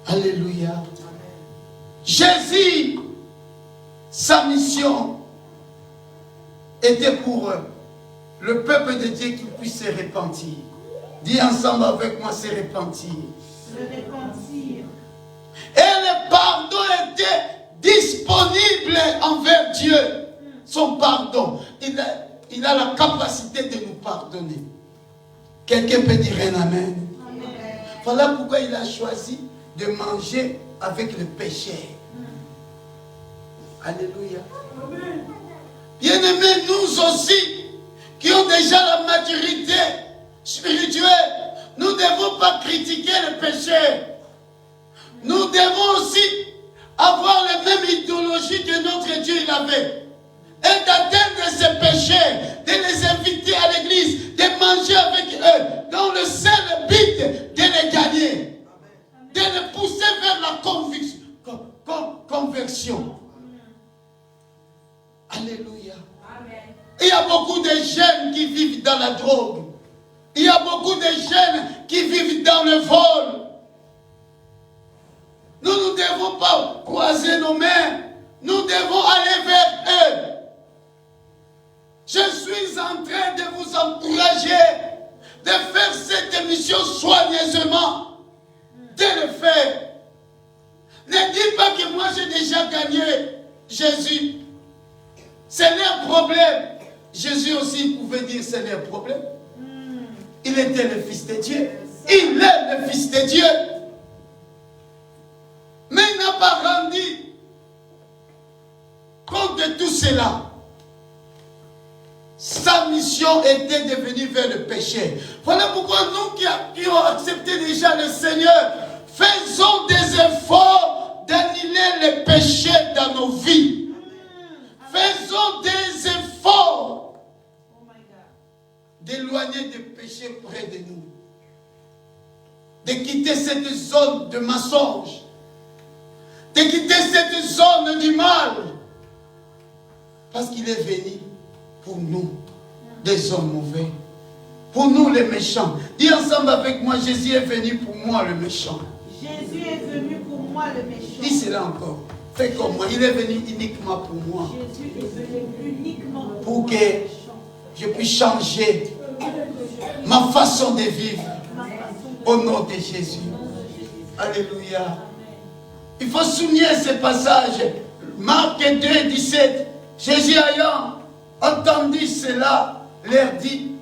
Alléluia. Amen. Jésus, sa mission était pour le peuple de Dieu qui puisse se repentir. Dis ensemble avec moi, se repentir. Se repentir. Et le pardon était disponible envers Dieu. Son pardon. Il a la capacité de nous pardonner. Quelqu'un peut dire un amen. Amen. Voilà pourquoi il a choisi de manger avec le péché. Alléluia. Amen. Bien-aimés, nous aussi, qui ont déjà la maturité spirituelle, nous ne devons pas critiquer le péché. Nous devons aussi avoir la même idéologie que notre Dieu il avait. Et d'atteindre ces péchés, de les inviter à l'église, de manger avec eux, dans le seul but de les gagner. De les pousser vers la conversion. Alléluia. Amen. Il y a beaucoup de jeunes qui vivent dans la drogue. Il y a beaucoup de jeunes qui vivent dans le vol. Nous ne devons pas croiser nos mains. Nous devons aller vers eux. Je suis en train de vous encourager de faire cette émission soigneusement. De le faire. Ne dis pas que moi j'ai déjà gagné Jésus. C'est leur problème. Jésus aussi pouvait dire c'est leur problème. Il était le Fils de Dieu. Il est le Fils de Dieu. Mais il n'a pas rendu compte de tout cela. sa mission était de venir vers le péché. Voilà pourquoi nous qui avons accepté déjà le Seigneur, faisons des efforts d'annuler les péchés dans nos vies. Faisons des efforts d'éloigner des péchés près de nous. De quitter cette zone de mensonge. De quitter cette zone du mal. Parce qu'il est venu pour nous, des hommes mauvais. Pour nous les méchants. Dis ensemble avec moi, Jésus est venu pour moi le méchant. Jésus est venu pour moi le méchant. Dis cela encore. Fais comme moi. Il est venu uniquement pour moi. Jésus est venu uniquement pour que je puisse changer ma façon de vivre. Au nom de Jésus. Alléluia. Il faut souligner ce passage. Marc 2, 17. Jésus ayant entendu cela, leur dit,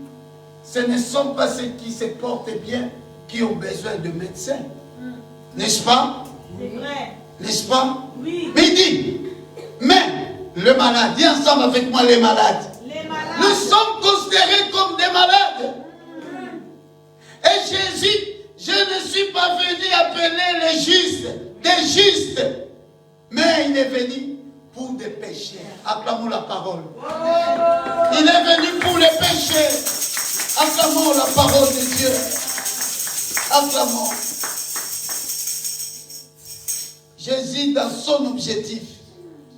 ce ne sont pas ceux qui se portent bien qui ont besoin de médecins. N'est-ce pas? C'est vrai. N'est-ce pas? Oui. Mais il dit, mais le malade, dis ensemble avec moi les malades. Les malades. Nous sommes considérés comme des malades. Et Jésus, je ne suis pas venu appeler les justes, des justes, mais il est venu pour des péchés. Acclamons la parole. Il est venu pour les péchés. Acclamons la parole de Dieu. Acclamons. Jésus, dans son objectif,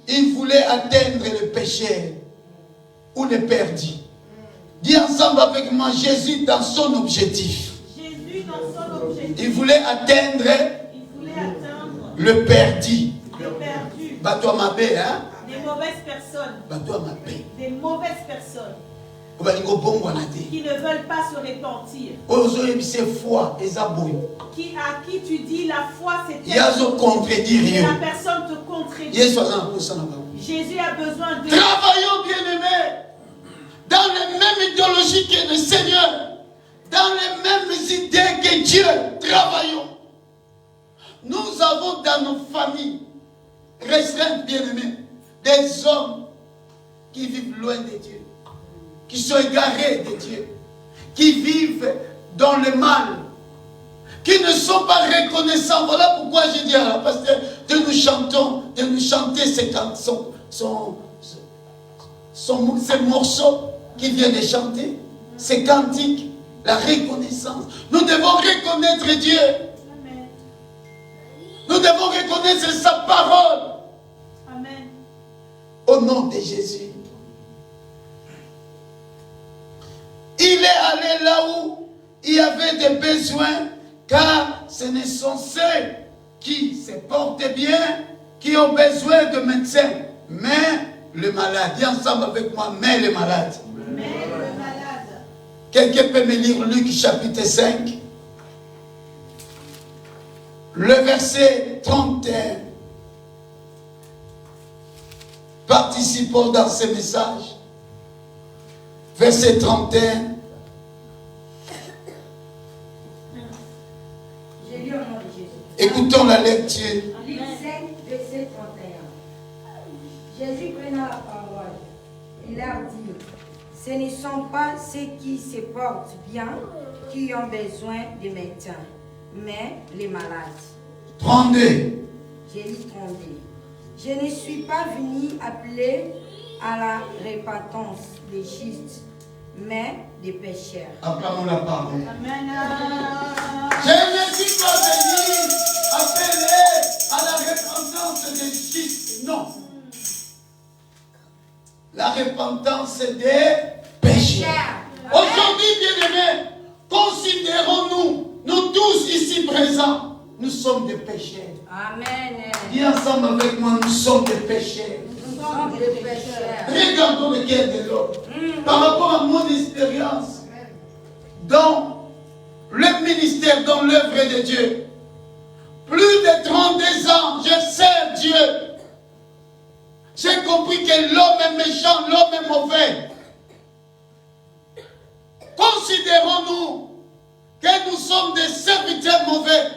il voulait atteindre le péché ou le perdu. Dis ensemble avec moi, Jésus, dans son objectif. Jésus, dans son objectif, Il voulait atteindre le perdu. le perdu, Bateau à ma paix, hein? des mauvaises personnes, Bateau à ma paix. des mauvaises personnes Qui qui ne veulent pas se repentir. À qui tu dis la foi c'est Il y a ce contredire. la personne te contredit. Jésus a besoin de... Travaillons, bien-aimés, dans les mêmes idéologies que le Seigneur, dans les mêmes idées que Dieu. Travaillons. Nous avons dans nos familles restreintes, bien-aimés, des hommes qui vivent loin de Dieu, qui sont égarés de Dieu, qui vivent dans le mal, qui ne sont pas reconnaissants. Voilà pourquoi j'ai dit à la pasteur de nous chanter ces chansons, ces morceaux qu'il vient de chanter, ces cantiques, la reconnaissance. Nous devons reconnaître Dieu. Amen. Nous devons reconnaître sa parole. Amen. Au nom de Jésus. Il est allé là où il y avait des besoins, car ce ne sont ceux qui se portent bien qui ont besoin de médecins, mais le malade. Dis ensemble avec moi, mais le malade. Mais le malade. Quelqu'un peut me lire Luc chapitre 5, le verset 31. Participons dans ce message. Verset 31. Je lis au nom de Jésus. Écoutons la lecture. Luc 5, verset 31. Jésus prenant la parole, il leur dit, ce ne sont pas ceux qui se portent bien qui ont besoin de médecins, mais les malades. 32. J'ai lu 32. Je ne suis pas venu appeler à la repentance des justes, mais des pécheurs. Acclamons la parole. Amen. Je ne suis pas venu appeler à la repentance des justes. Non. La repentance des pécheurs. Aujourd'hui, bien-aimés, considérons-nous, nous tous ici présents, nous sommes des pécheurs. Amen. Dis ensemble avec moi, nous sommes des pécheurs. Nous sommes des pécheurs. Regardons le cœur de l'homme. Par rapport à mon expérience, dans le ministère, dans l'œuvre de Dieu, plus de 32 ans, je sers Dieu. J'ai compris que l'homme est méchant, l'homme est mauvais. Considérons-nous que nous sommes des serviteurs mauvais.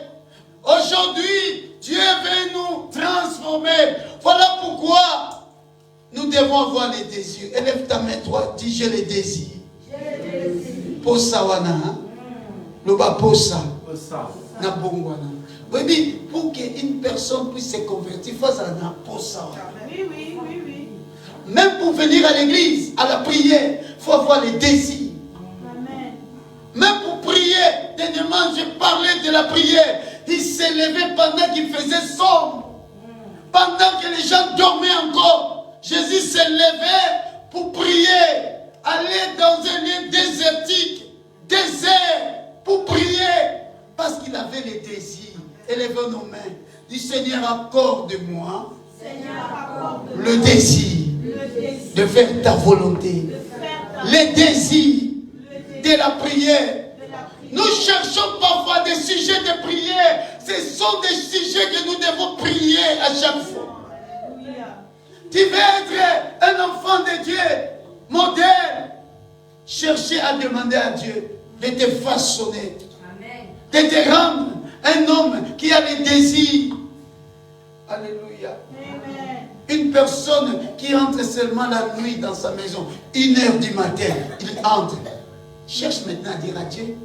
Aujourd'hui, Dieu veut nous transformer. Voilà pourquoi nous devons avoir les désirs. Élève ta main droite, dis j'ai les désirs. Posa wana. Loba posa. Na bongwana. Oui, pour qu'une personne puisse se convertir, il faut na posa. Oui. Même pour venir à l'église, à la prière, il faut avoir les désirs. Amen. Même pour prier, dernièrement, j'ai parlé de la prière. Il s'est levé pendant qu'il faisait sombre. Pendant que les gens dormaient encore, Jésus s'est levé pour prier. Aller dans un lieu désertique, désert, pour prier. Parce qu'il avait les désirs. Élevons nos mains. Du Seigneur, accorde-moi le désir de faire ta volonté. Les désirs de la prière. Nous cherchons parfois des sujets de prière. Ce sont des sujets que nous devons prier à chaque fois. Tu veux être un enfant de Dieu, modèle. Cherchez à demander à Dieu de te façonner, de te rendre un homme qui a les désirs. Alléluia. Amen. Une personne qui entre seulement la nuit dans sa maison, 1h du matin, il entre. Cherche maintenant à dire à Dieu,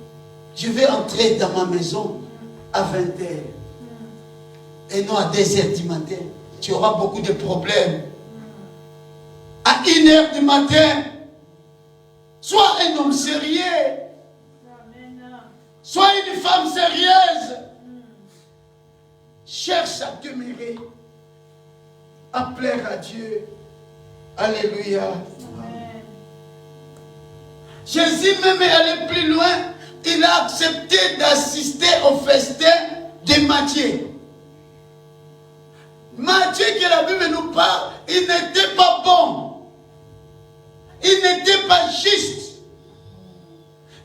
je vais entrer dans ma maison à 20h. Et non à 2h du matin. Tu auras beaucoup de problèmes. À 1h du matin, sois un homme sérieux. Sois une femme sérieuse. Cherche à demeurer, à plaire à Dieu. Alléluia. Amen. Jésus même est allé plus loin. Il a accepté d'assister au festin de Matthieu. Matthieu, que la Bible nous parle, il n'était pas bon. Il n'était pas juste.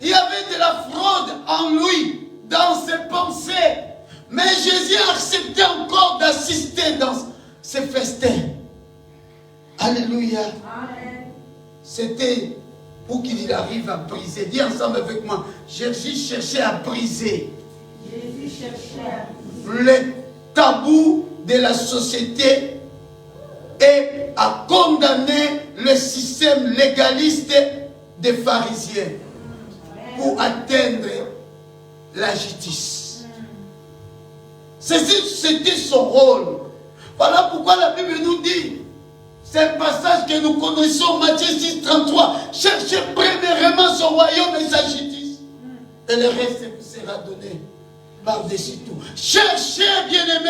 Il y avait de la fraude en lui, dans ses pensées. Mais Jésus a accepté encore d'assister dans ce festin. Alléluia. C'était pour qu'il arrive à briser. Dis ensemble avec moi. Jésus cherchait à briser le tabou de la société et à condamner le système légaliste des pharisiens pour atteindre la justice. C'était son rôle. Voilà pourquoi la Bible nous dit, c'est un passage que nous connaissons, Matthieu 6, 33. Cherchez premièrement son royaume et sa justice. Et le reste vous sera donné par-dessus tout. Cherchez, bien-aimés,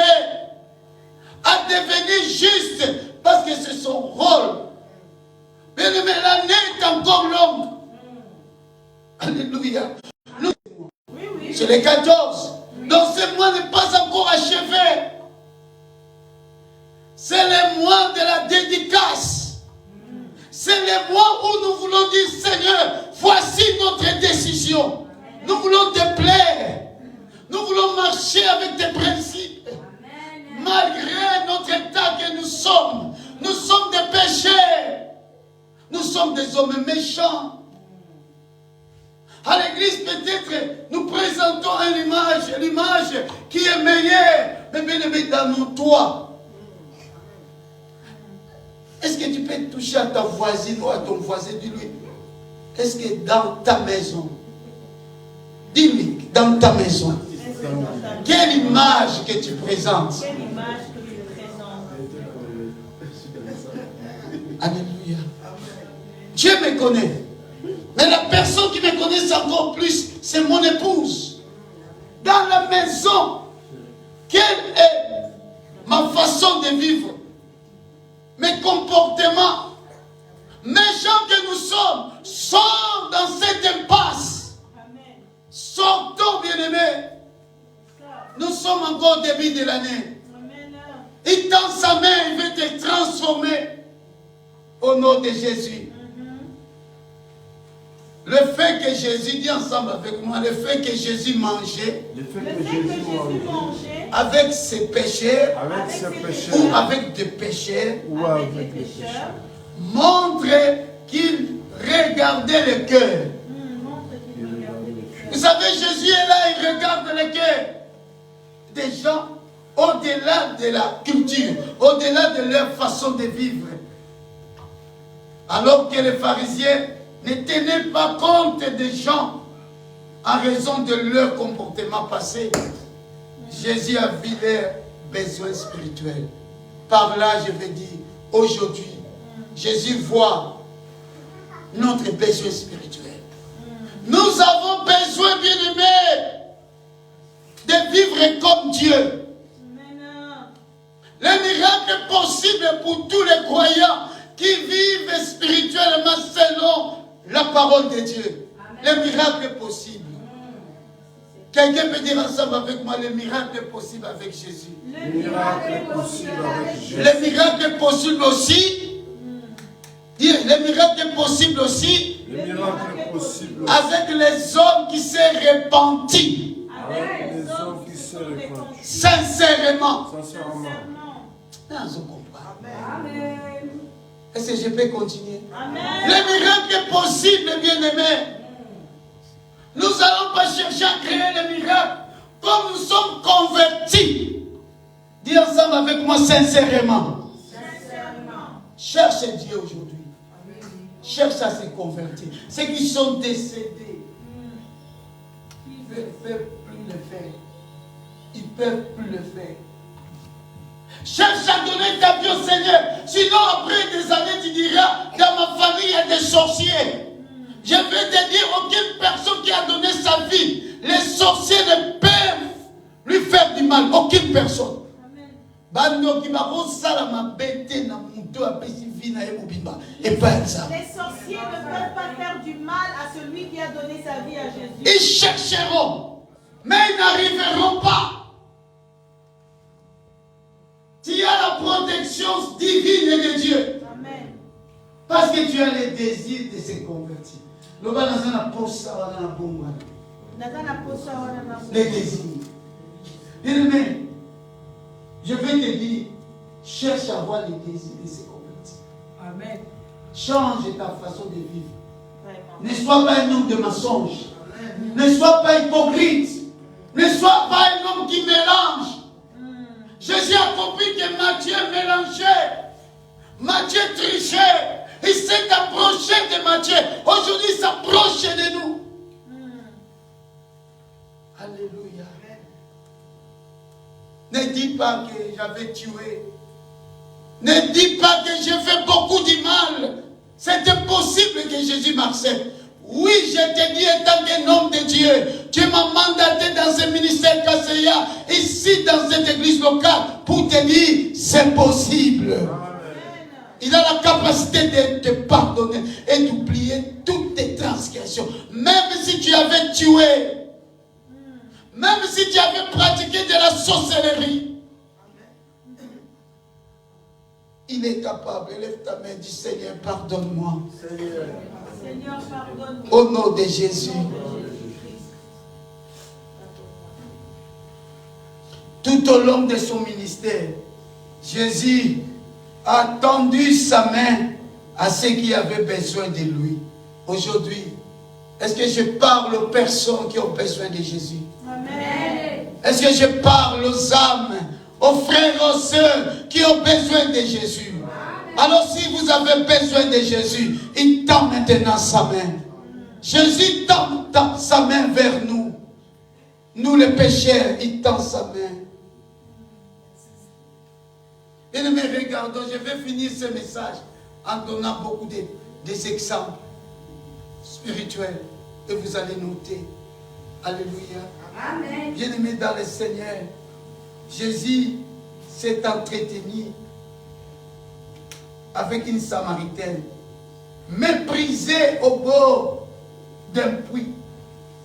à devenir juste, parce que c'est son rôle. Bien-aimés, l'année est encore longue. Alléluia. C'est le 14. Donc ce mois n'est pas encore achevé. C'est le mois de la dédicace. C'est le mois où nous voulons dire, Seigneur, voici notre décision. Nous voulons te plaire. Nous voulons marcher avec tes principes. Malgré notre état que nous sommes des pécheurs. Nous sommes des hommes méchants. À l'église, peut-être, nous présentons l'image qui est meilleure. Mais bien aimé, dans nos toits. Est-ce que tu peux toucher à ta voisine ou à ton voisin? Dis-lui. Est-ce que dans ta maison, dis-lui, dans ta maison, quelle image que tu présentes? Quelle image que tu présentes? Alléluia. Dieu me connaît. Mais la personne qui me connaît encore plus, c'est mon épouse. Dans la maison, quelle est ma façon de vivre? Mes comportements, méchants que nous sommes, sont dans cette impasse. Amen. Sortons, bien-aimés. Nous sommes encore au début de l'année. Amen. Il tend sa main, il veut te transformer au nom de Jésus. Le fait que Jésus, dit ensemble avec moi, le fait que Jésus mangeait, avec ses pécheurs, ou avec des pécheurs, montre qu'il regardait le cœur. Vous savez, Jésus est là, il regarde le cœur des gens au-delà de la culture, au-delà de leur façon de vivre. Alors que les pharisiens ne tenaient pas compte des gens en raison de leur comportement passé, Jésus a vu leurs besoins spirituels. Par là, je veux dire, aujourd'hui, Jésus voit notre besoin spirituel. Nous avons besoin, bien-aimés, de vivre comme Dieu. Le miracle possible pour tous les croyants qui vivent spirituellement selon la parole de Dieu. Le miracle possible. Quelqu'un peut dire ensemble avec moi, le miracle possible avec Jésus. Le miracle possible avec Jésus. Le miracle possible aussi. Dire, le miracle possible aussi. Le miracle possible avec les hommes qui s'est repentis. avec les hommes qui se répandent. Sincèrement. Sincèrement. Non, je comprends. Amen. Est-ce que je peux continuer? Amen. Le miracle possible, bien-aimés. Nous n'allons pas chercher à créer le miracle. Comme nous sommes convertis. Dis ensemble avec moi sincèrement. Sincèrement. Cherche Dieu aujourd'hui. Cherche à se convertir. Ceux qui sont décédés, ils ne peuvent plus le faire. Ils ne peuvent plus le faire. Cherche à donner ta vie au Seigneur. Sinon, après des années, tu diras, dans ma famille, il y a des sorciers. Je vais te dire, aucune personne qui a donné sa vie, les sorciers ne peuvent lui faire du mal. Aucune personne. Bando qui va salama bête na muto apesi vie na ebobimba et pas ça. Les sorciers ne peuvent pas faire du mal à celui qui a donné sa vie à Jésus. Ils chercheront, mais ils n'arriveront pas. Tu as la protection divine de Dieu. Amen. Parce que tu as le désir de se convertir. Les désirs. Bien-aimé, je vais te dire, cherche à avoir les désirs de se convertir. Amen. Change ta façon de vivre. Vraiment. Ne sois pas un homme de mensonge. Ne sois pas hypocrite. Ne sois pas un homme qui mélange. Jésus a compris que Matthieu mélangeait. Matthieu trichait. Il s'est approché de Matthieu. Aujourd'hui, il s'approche de nous. Alléluia. Ne dis pas que j'avais tué. Ne dis pas que j'ai fait beaucoup de mal. C'est impossible que Jésus m'accepte. Oui, je te dis, étant qu'un homme de Dieu, tu m'as mandaté dans ce ministère Kasseya, ici dans cette église locale, pour te dire, c'est possible. Il a la capacité de te pardonner et d'oublier toutes tes transgressions. Même si tu avais tué, même si tu avais pratiqué de la sorcellerie, il est capable. Lève ta main, dis Seigneur, pardonne-moi. Seigneur, pardonne-moi. Au nom de Jésus. Tout au long de son ministère, Jésus a tendu sa main à ceux qui avaient besoin de lui. Aujourd'hui, est-ce que je parle aux personnes qui ont besoin de Jésus? Amen. Est-ce que je parle aux âmes, aux frères, aux sœurs qui ont besoin de Jésus? Alors si vous avez besoin de Jésus, il tend maintenant sa main. Jésus tend sa main vers nous. Nous les pécheurs, il tend sa main. Bien-aimés, regardons, je vais finir ce message en donnant beaucoup des exemples spirituels. Et vous allez noter. Alléluia. Amen. Bien-aimés dans le Seigneur, Jésus s'est entretenu avec une Samaritaine, méprisée au bord d'un puits,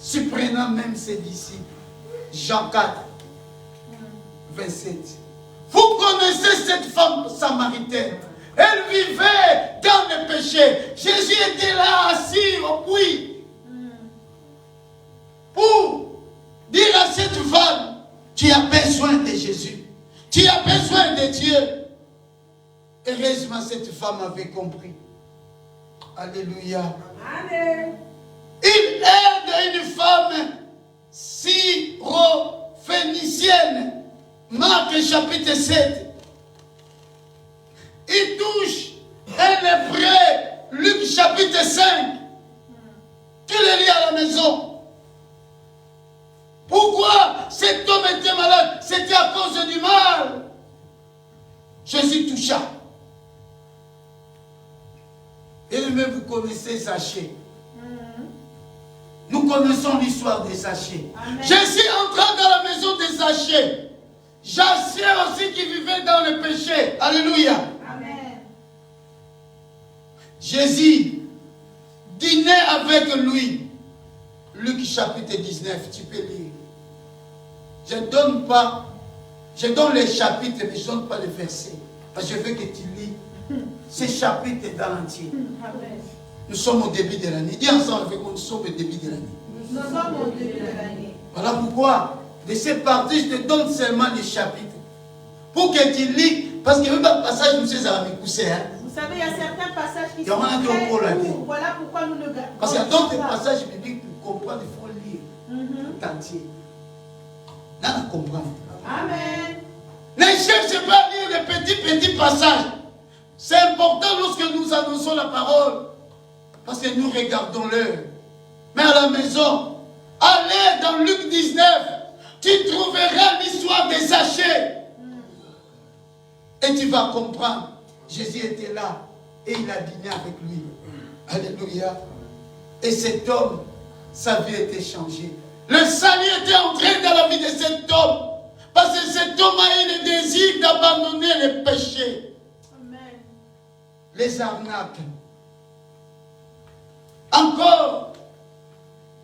surprenant même ses disciples. Jean 4, 27. Vous connaissez cette femme samaritaine. Elle vivait dans le péché. Jésus était là assis au puits pour dire à cette femme, tu as besoin de Jésus. Tu as besoin de Dieu. Heureusement, cette femme avait compris. Alléluia. Amen. Il aide une femme syrophénicienne. Marc chapitre 7. Il touche un lépreux bien-aimés, vous connaissez Zachée. Nous connaissons l'histoire de Zachée. Jésus entra dans la maison de Zachée. Zachée aussi qui vivait dans le péché. Alléluia. Amen. Jésus dînait avec lui. Luc chapitre 19, tu peux lire. Je donne les chapitres, mais je ne donne pas les versets. Parce que je veux que tu lis ces chapitres dans l'entier. Nous sommes au début de l'année. Dis ensemble avec moi, nous sommes au début de l'année. Nous sommes au début de l'année. Voilà pourquoi, de ces parties, je te donne seulement les chapitres. Pour que tu lis, parce que même le passage, nous sommes à m'écouter. Vous savez, il y a certains passages qui Il y en a sont très d'autres là. courts. Voilà pourquoi nous ne gardons pas. Parce qu'il y a d'autres passages bibliques pour comprendre, il faut lire tout entier. Là, on comprend. Amen. Ne cherchez pas à lire les petits passages. C'est important lorsque nous annonçons la parole. Parce que nous regardons l'heure. Mais à la maison, allez dans Luc 19, tu trouveras l'histoire des Zachée. Et tu vas comprendre. Jésus était là et il a dîné avec lui. Alléluia. Et cet homme, sa vie était changée. Le salut était entré dans la vie de cet homme. Parce que cet homme a eu le désir d'abandonner les péchés. Amen. Les arnaques. Encore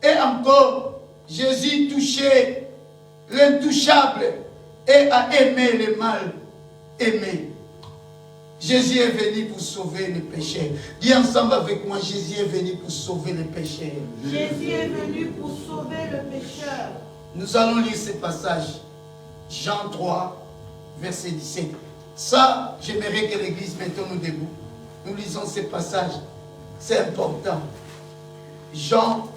et encore, Jésus touchait l'intouchable et a aimé le mal aimé. Jésus est venu pour sauver les pécheurs. Dis ensemble avec moi, Jésus est venu pour sauver les pécheurs. Jésus est venu pour sauver le pécheur. Nous allons lire ce passage. Jean 3, verset 17. Ça, j'aimerais que l'église maintenant nous debout. Nous lisons ce passage. C'est important. Jean,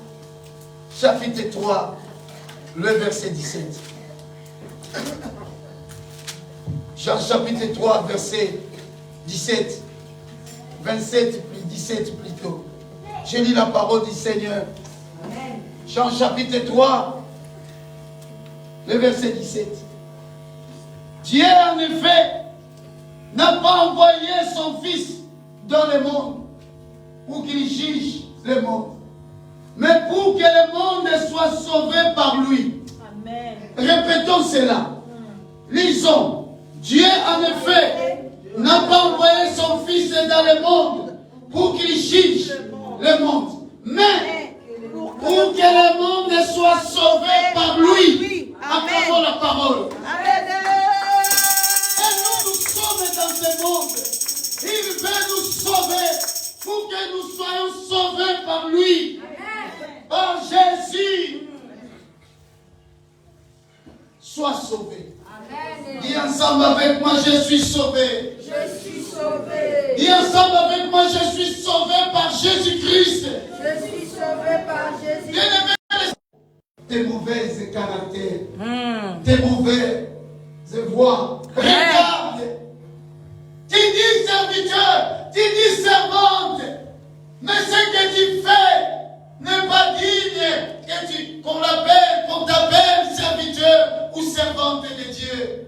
chapitre 3, le verset 17. Jean, chapitre 3, verset 17. 27 plus 17 plutôt. Je lis la parole du Seigneur. Jean, chapitre 3, le verset 17. Dieu, en effet, n'a pas envoyé son Fils dans le monde pour qu'il juge le monde, mais pour que le monde soit sauvé par lui. Amen. Répétons cela. Lisons. Dieu, en effet, n'a pas envoyé son Fils dans le monde pour qu'il juge le monde, mais pour que le monde soit sauvé par lui. Acclamons la parole. Et nous sommes dans ce monde. Il veut nous sauver pour que nous soyons sauvés par lui. Par Jésus. Sois sauvé. Dis ensemble avec moi, je suis sauvé. Je suis sauvé. Dis ensemble avec moi, je suis sauvé par Jésus-Christ. Je suis sauvé par Jésus. Tes mauvaises caractères, tes mauvaises voix. Regarde. Tu dis serviteur, tu dis servante. Mais ce que tu fais n'est pas digne qu'on l'appelle, qu'on t'appelle serviteur ou servante de Dieu.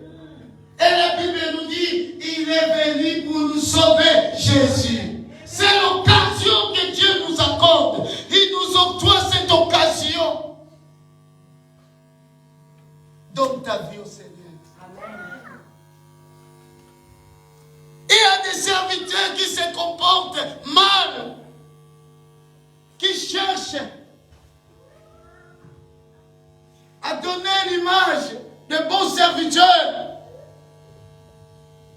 Et la Bible nous dit, il est venu pour nous sauver, Jésus. C'est l'occasion que Dieu nous accorde. Il nous octroie cette occasion. Donne ta vie au Seigneur. Amen. Il y a des serviteurs qui se comportent mal, qui cherchent à donner l'image de bons serviteurs.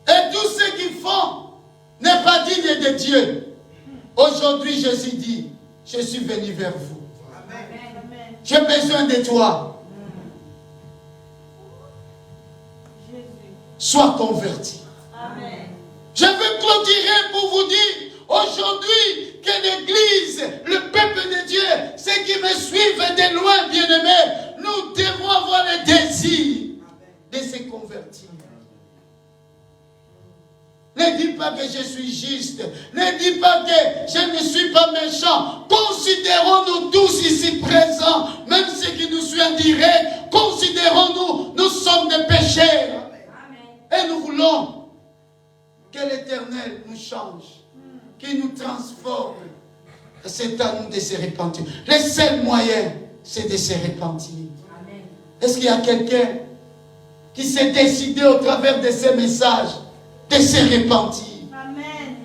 Et tout ce qu'ils font n'est pas digne de Dieu. Aujourd'hui, Jésus dit, je suis venu vers vous. Amen. J'ai besoin de toi. Sois converti. Amen. Je veux clôturer pour vous dire aujourd'hui que l'Église, le peuple de Dieu, ceux qui me suivent de loin, bien-aimés, nous devons avoir le désir de se convertir. Ne dis pas que je suis juste. Ne dis pas que je ne suis pas méchant. Considérons-nous tous ici présents, même ceux qui nous suivent en direct, considérons-nous, nous sommes des pécheurs. Et nous voulons que l'Éternel nous change. qui nous transforme. C'est à nous de se repentir. Le seul moyen, c'est de se repentir. Est-ce qu'il y a quelqu'un qui s'est décidé au travers de ces messages de se repentir? Amen.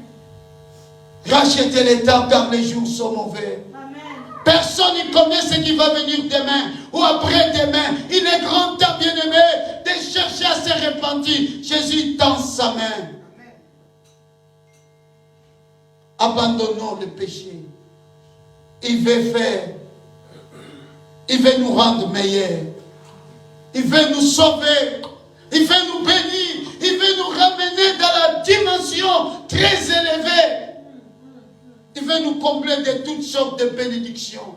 Rachetez les temps car les jours sont mauvais. Amen. Personne ne connaît ce qui va venir demain ou après-demain. Il est grand temps, bien-aimé, de chercher à se repentir. Jésus tend sa main. Abandonnons le péché. Il veut faire. Il veut nous rendre meilleurs. Il veut nous sauver. Il veut nous bénir. Il veut nous ramener dans la dimension très élevée. Il veut nous combler de toutes sortes de bénédictions.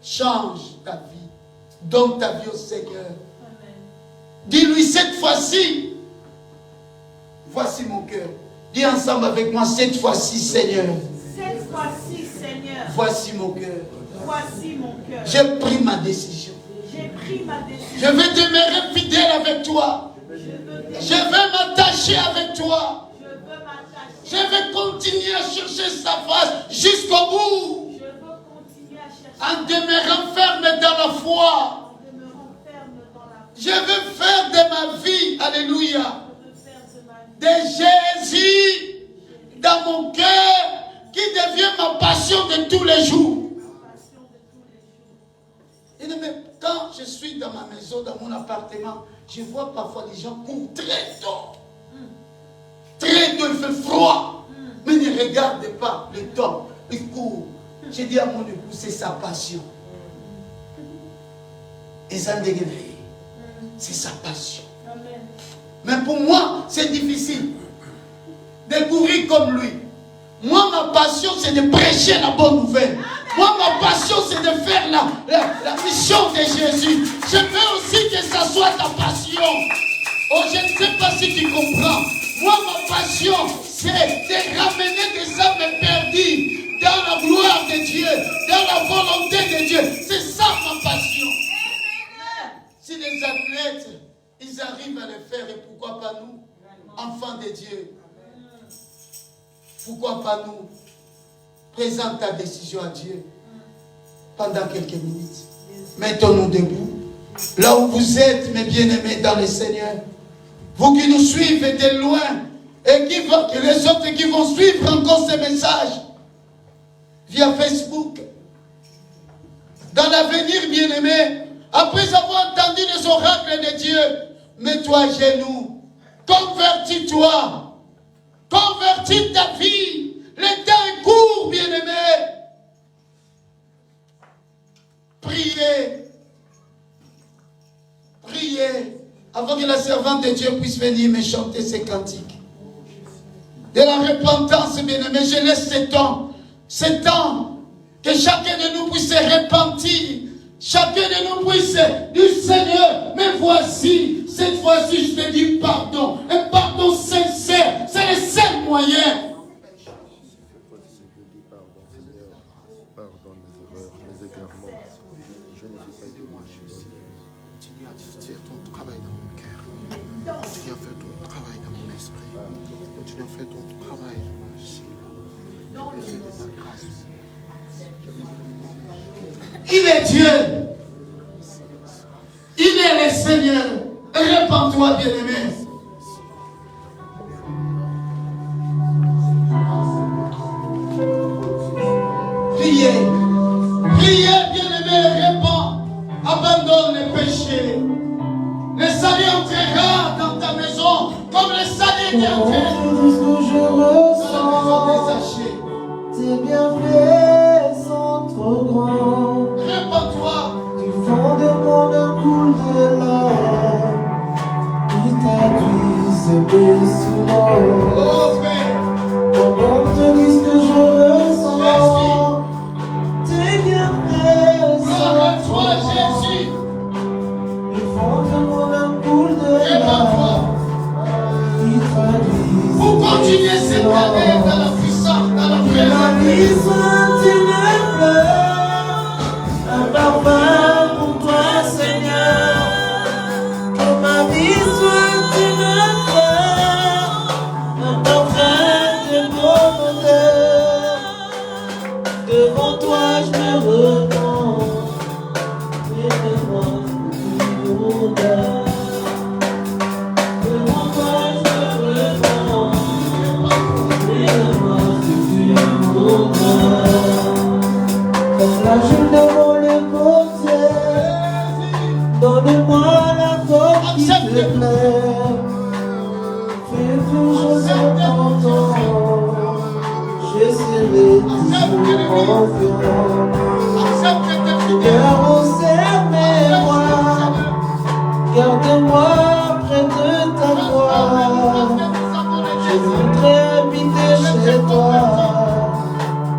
Change ta vie. Donne ta vie au Seigneur. Dis-lui cette fois-ci. Voici mon cœur. Dis ensemble avec moi, cette fois-ci, Seigneur. Cette fois-ci, Seigneur. Voici mon cœur. Voici mon cœur. J'ai pris ma décision. J'ai pris ma décision. Je vais demeurer fidèle avec toi. Je vais m'attacher avec toi. Je veux m'attacher. Je vais continuer à chercher sa face jusqu'au bout. Je veux continuer à chercher. En demeurant ferme dans la foi. En demeurant ferme dans la foi. Je veux faire de ma vie, alléluia, Je veux faire de ma vie. de Jésus dans mon cœur qui devient ma passion de tous les jours. Passion de tous les jours. Et même quand je suis dans ma maison, dans mon appartement, je vois parfois les gens courent très tôt. Très tôt, il fait froid. Mais ne regarde pas le temps. Ils courent. J'ai dit à mon époux, c'est sa passion. Et ça me dégueule. C'est sa passion. Amen. Mais pour moi, c'est difficile de courir comme lui. Moi, ma passion, c'est de prêcher la bonne nouvelle. Moi, ma passion, c'est de faire la mission de Jésus. Je veux aussi que ça soit ta passion. Oh, je ne sais pas si tu comprends. Moi, ma passion, c'est de ramener des âmes perdues dans la gloire de Dieu, dans la volonté de Dieu. C'est ça ma passion. Si les athlètes, ils arrivent à le faire, et pourquoi pas nous, enfants de Dieu? Pourquoi pas nous? Présente ta décision à Dieu pendant quelques minutes. Mettons-nous debout. Là où vous êtes, mes bien-aimés dans le Seigneur, vous qui nous suivez de loin, et les autres qui vont suivre encore ces messages via Facebook, dans l'avenir, bien-aimés, après avoir entendu les oracles de Dieu, mets-toi à genoux, convertis-toi, convertis ta vie. Le temps est court, bien-aimé. Priez, priez, avant que la servante de Dieu puisse venir me chanter ces cantiques. De la repentance, bien-aimé, je laisse ce temps, que chacun de nous puisse se repentir. Chacun de nous puisse dire, Seigneur, mais voici, cette fois-ci, je te dis pardon. Un pardon sincère, c'est le seul moyen. Pardonne mes erreurs, mes égarements. Je ne veux pas être moi, Jésus. Continue à faire ton travail dans mon cœur. Continue à faire ton travail dans mon esprit. Continue à faire ton travail dans mon esprit. Fais de ta grâce. Il est Dieu. Il est le Seigneur. Répands-toi, bien-aimé. Priez. Priez, bien-aimé, répands. Abandonne les péchés. Le salut entrera dans ta maison comme le salut est entré dans la maison des sachets. Tes bienfaits sont trop grands. Répands-toi. Du fond de mon âme coule de l'or. Qui t'accuse blessouvent. Oh, Père. Pendant que te dis que je ressens. Tes bienfaits Gloire à sont toi, trop grands. Jésus. Du fond de mon âme coule de Répands-toi. l'or. Qui traduisent Pour continuer cette année dans la puissance, dans la que ma présence. vie soit une fleur, un parfum pour toi, Seigneur. Que ma vie soit une fleur, un parfum de bonheur. Devant toi je me repens. Aide-moi tout mon âme. Devant toi je me repens. Aide-moi tout mon âme. Comme la jeune devant le portail, donne-moi la force qui te plaît. Fais toujours en ton temps. Je serai toujours confiant. Cœur observe-moi, garde-moi près de ta voix. Je voudrais habiter chez toi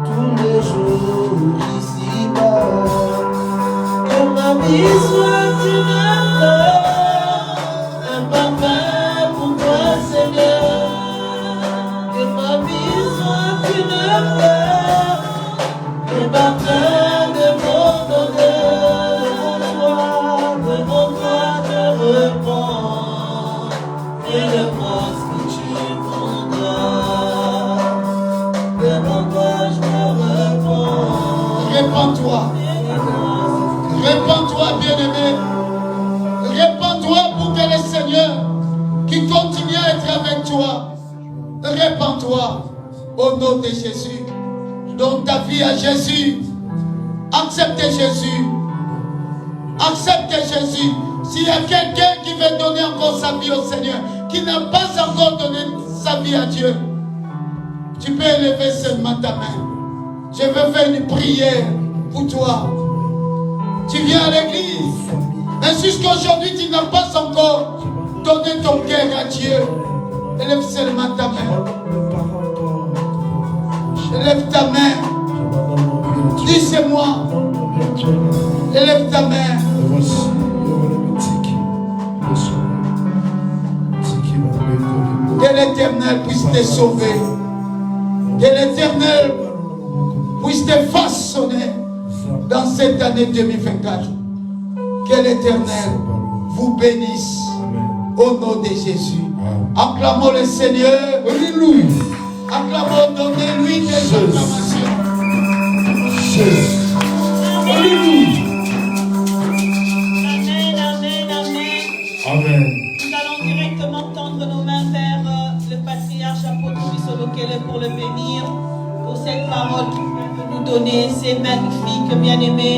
tous les jours ici-bas. Que ma vie soit une fleur, un parfum pour toi, Seigneur. Que ma vie soit une fleur, un parfum de mon odeur. Devant toi je repens. Aide-moi si tu voudras. Devant toi je me repens. Répands-toi. Répands-toi, bien-aimé. Répands-toi pour que le Seigneur qui continue à être avec toi. Répands-toi au nom de Jésus. Donne ta vie à Jésus. Accepte Jésus. Accepte Jésus. S'il y a quelqu'un qui veut donner encore sa vie au Seigneur, qui n'a pas encore donné sa vie à Dieu, tu peux élever seulement ta main. Je veux faire une prière pour toi. Tu viens à l'église, mais jusqu'aujourd'hui tu n'as pas encore donné ton cœur à Dieu. Élève seulement ta main. Élève ta main. Dis c'est moi. Élève ta main. Que l'Éternel puisse te sauver. Que l'Éternel puisse te façonner dans cette année 2024. Que l'Éternel vous bénisse au nom de Jésus. Acclamons le Seigneur. Alléluia. Acclamons, donnez-lui des acclamations. Alléluia. Amen, amen, amen. Amen. Nous allons directement tendre nos mains vers le patriarche apôtre Bissolokele pour le bénir, pour cette parole qu'il vient de nous donner. C'est magnifique, bien-aimé.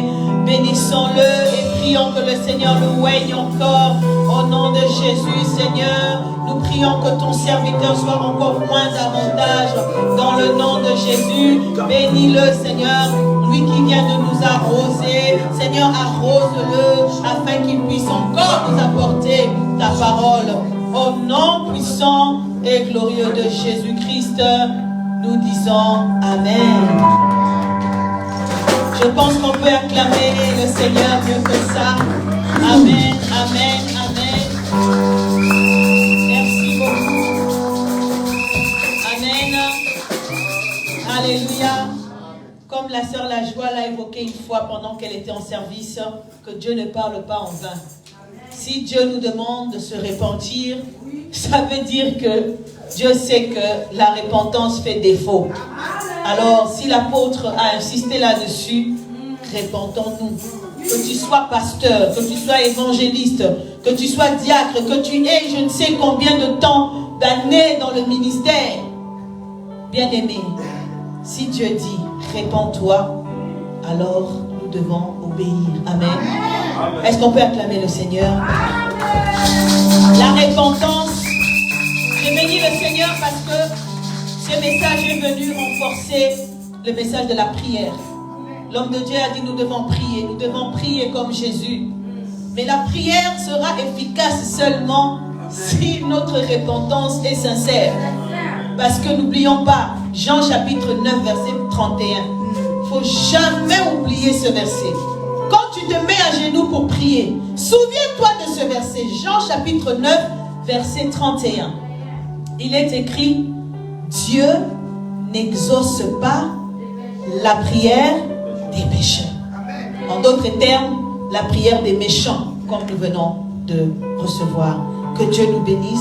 Bénissons-le et prions que le Seigneur le règne encore au nom de Jésus, Seigneur. Nous prions que ton serviteur soit encore moins davantage dans le nom de Jésus. Bénis-le, Seigneur, lui qui vient de nous arroser. Seigneur, arrose-le afin qu'il puisse encore nous apporter ta parole. Au nom puissant et glorieux de Jésus-Christ, nous disons Amen. Je pense qu'on peut acclamer le Seigneur mieux que ça. Amen, amen, amen. Merci beaucoup. Amen. Alléluia. Comme la sœur Lajoie l'a évoqué une fois pendant qu'elle était en service, que Dieu ne parle pas en vain. Si Dieu nous demande de se repentir, ça veut dire que Dieu sait que la repentance fait défaut. Alors, si l'apôtre a insisté là-dessus, repentons-nous. Que tu sois pasteur, que tu sois évangéliste, que tu sois diacre, que tu aies je ne sais combien de temps, d'années dans le ministère. Bien-aimé, si Dieu dit, répands-toi, alors nous devons obéir. Amen. Est-ce qu'on peut acclamer le Seigneur? La repentance, j'ai béni le Seigneur parce que ce message est venu renforcer le message de la prière. L'homme de Dieu a dit nous devons prier comme Jésus. Mais la prière sera efficace seulement si notre repentance est sincère. Parce que n'oublions pas, Jean chapitre 9 verset 31. Il ne faut jamais oublier ce verset. Quand tu te mets à genoux pour prier, souviens-toi de ce verset. Jean chapitre 9 verset 31. Il est écrit, Dieu n'exauce pas la prière des pécheurs. En d'autres termes, la prière des méchants, comme nous venons de recevoir. Que Dieu nous bénisse.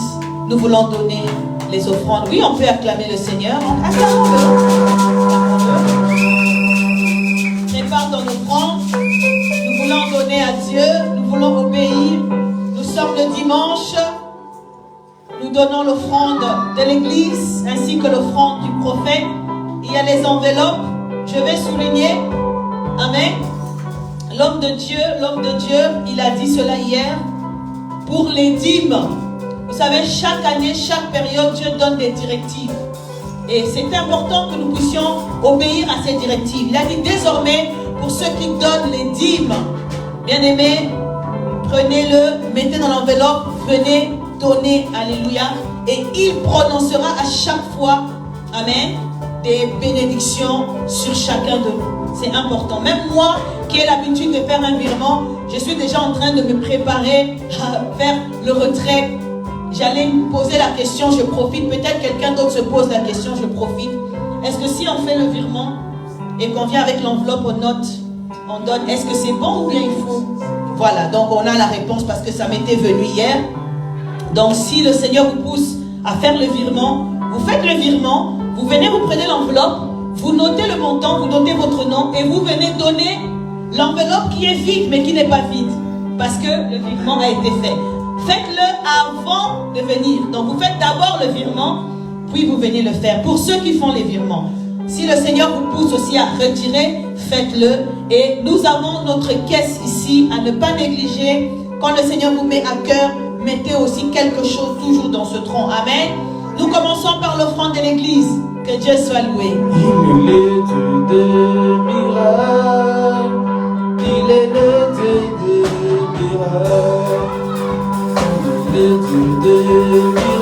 Nous voulons donner les offrandes. Oui, on peut acclamer le Seigneur. Acclamons-le. offrandes. Nous voulons donner à Dieu, nous voulons obéir. Nous sommes le dimanche. Nous donnons l'offrande de l'église ainsi que l'offrande du prophète. Il y a les enveloppes. Je vais souligner. Amen. L'homme de Dieu, il a dit cela hier. Pour les dîmes. Vous savez, chaque année, chaque période, Dieu donne des directives. Et c'est important que nous puissions obéir à ces directives. Il a dit désormais, pour ceux qui donnent les dîmes, bien-aimés, prenez-le, mettez dans l'enveloppe, venez donner, alléluia. Et il prononcera à chaque fois, amen, des bénédictions sur chacun de nous. C'est important. Même moi, qui ai l'habitude de faire un virement, je suis déjà en train de me préparer à faire le retrait. J'allais me poser la question, je profite. Peut-être quelqu'un d'autre se pose la question, je profite. Est-ce que si on fait le virement et qu'on vient avec l'enveloppe aux notes, on donne, est-ce que c'est bon ou bien il faut? Voilà, donc on a la réponse parce que ça m'était venu hier. Donc si le Seigneur vous pousse à faire le virement, vous faites le virement, vous venez, vous prenez l'enveloppe, vous notez le montant, vous notez votre nom et vous venez donner l'enveloppe qui est vide mais qui n'est pas vide. Parce que le virement a été fait. Faites-le avant de venir. Donc vous faites d'abord le virement, puis vous venez le faire. Pour ceux qui font les virements, si le Seigneur vous pousse aussi à retirer, faites-le. Et nous avons notre caisse ici à ne pas négliger. Quand le Seigneur vous met à cœur, mettez aussi quelque chose toujours dans ce tronc. Amen. Nous commençons par l'offrande de l'église. Que Dieu soit loué. Il est le Dieu des miracles. Il est le Dieu des miracles. Il est le Dieu des miracles.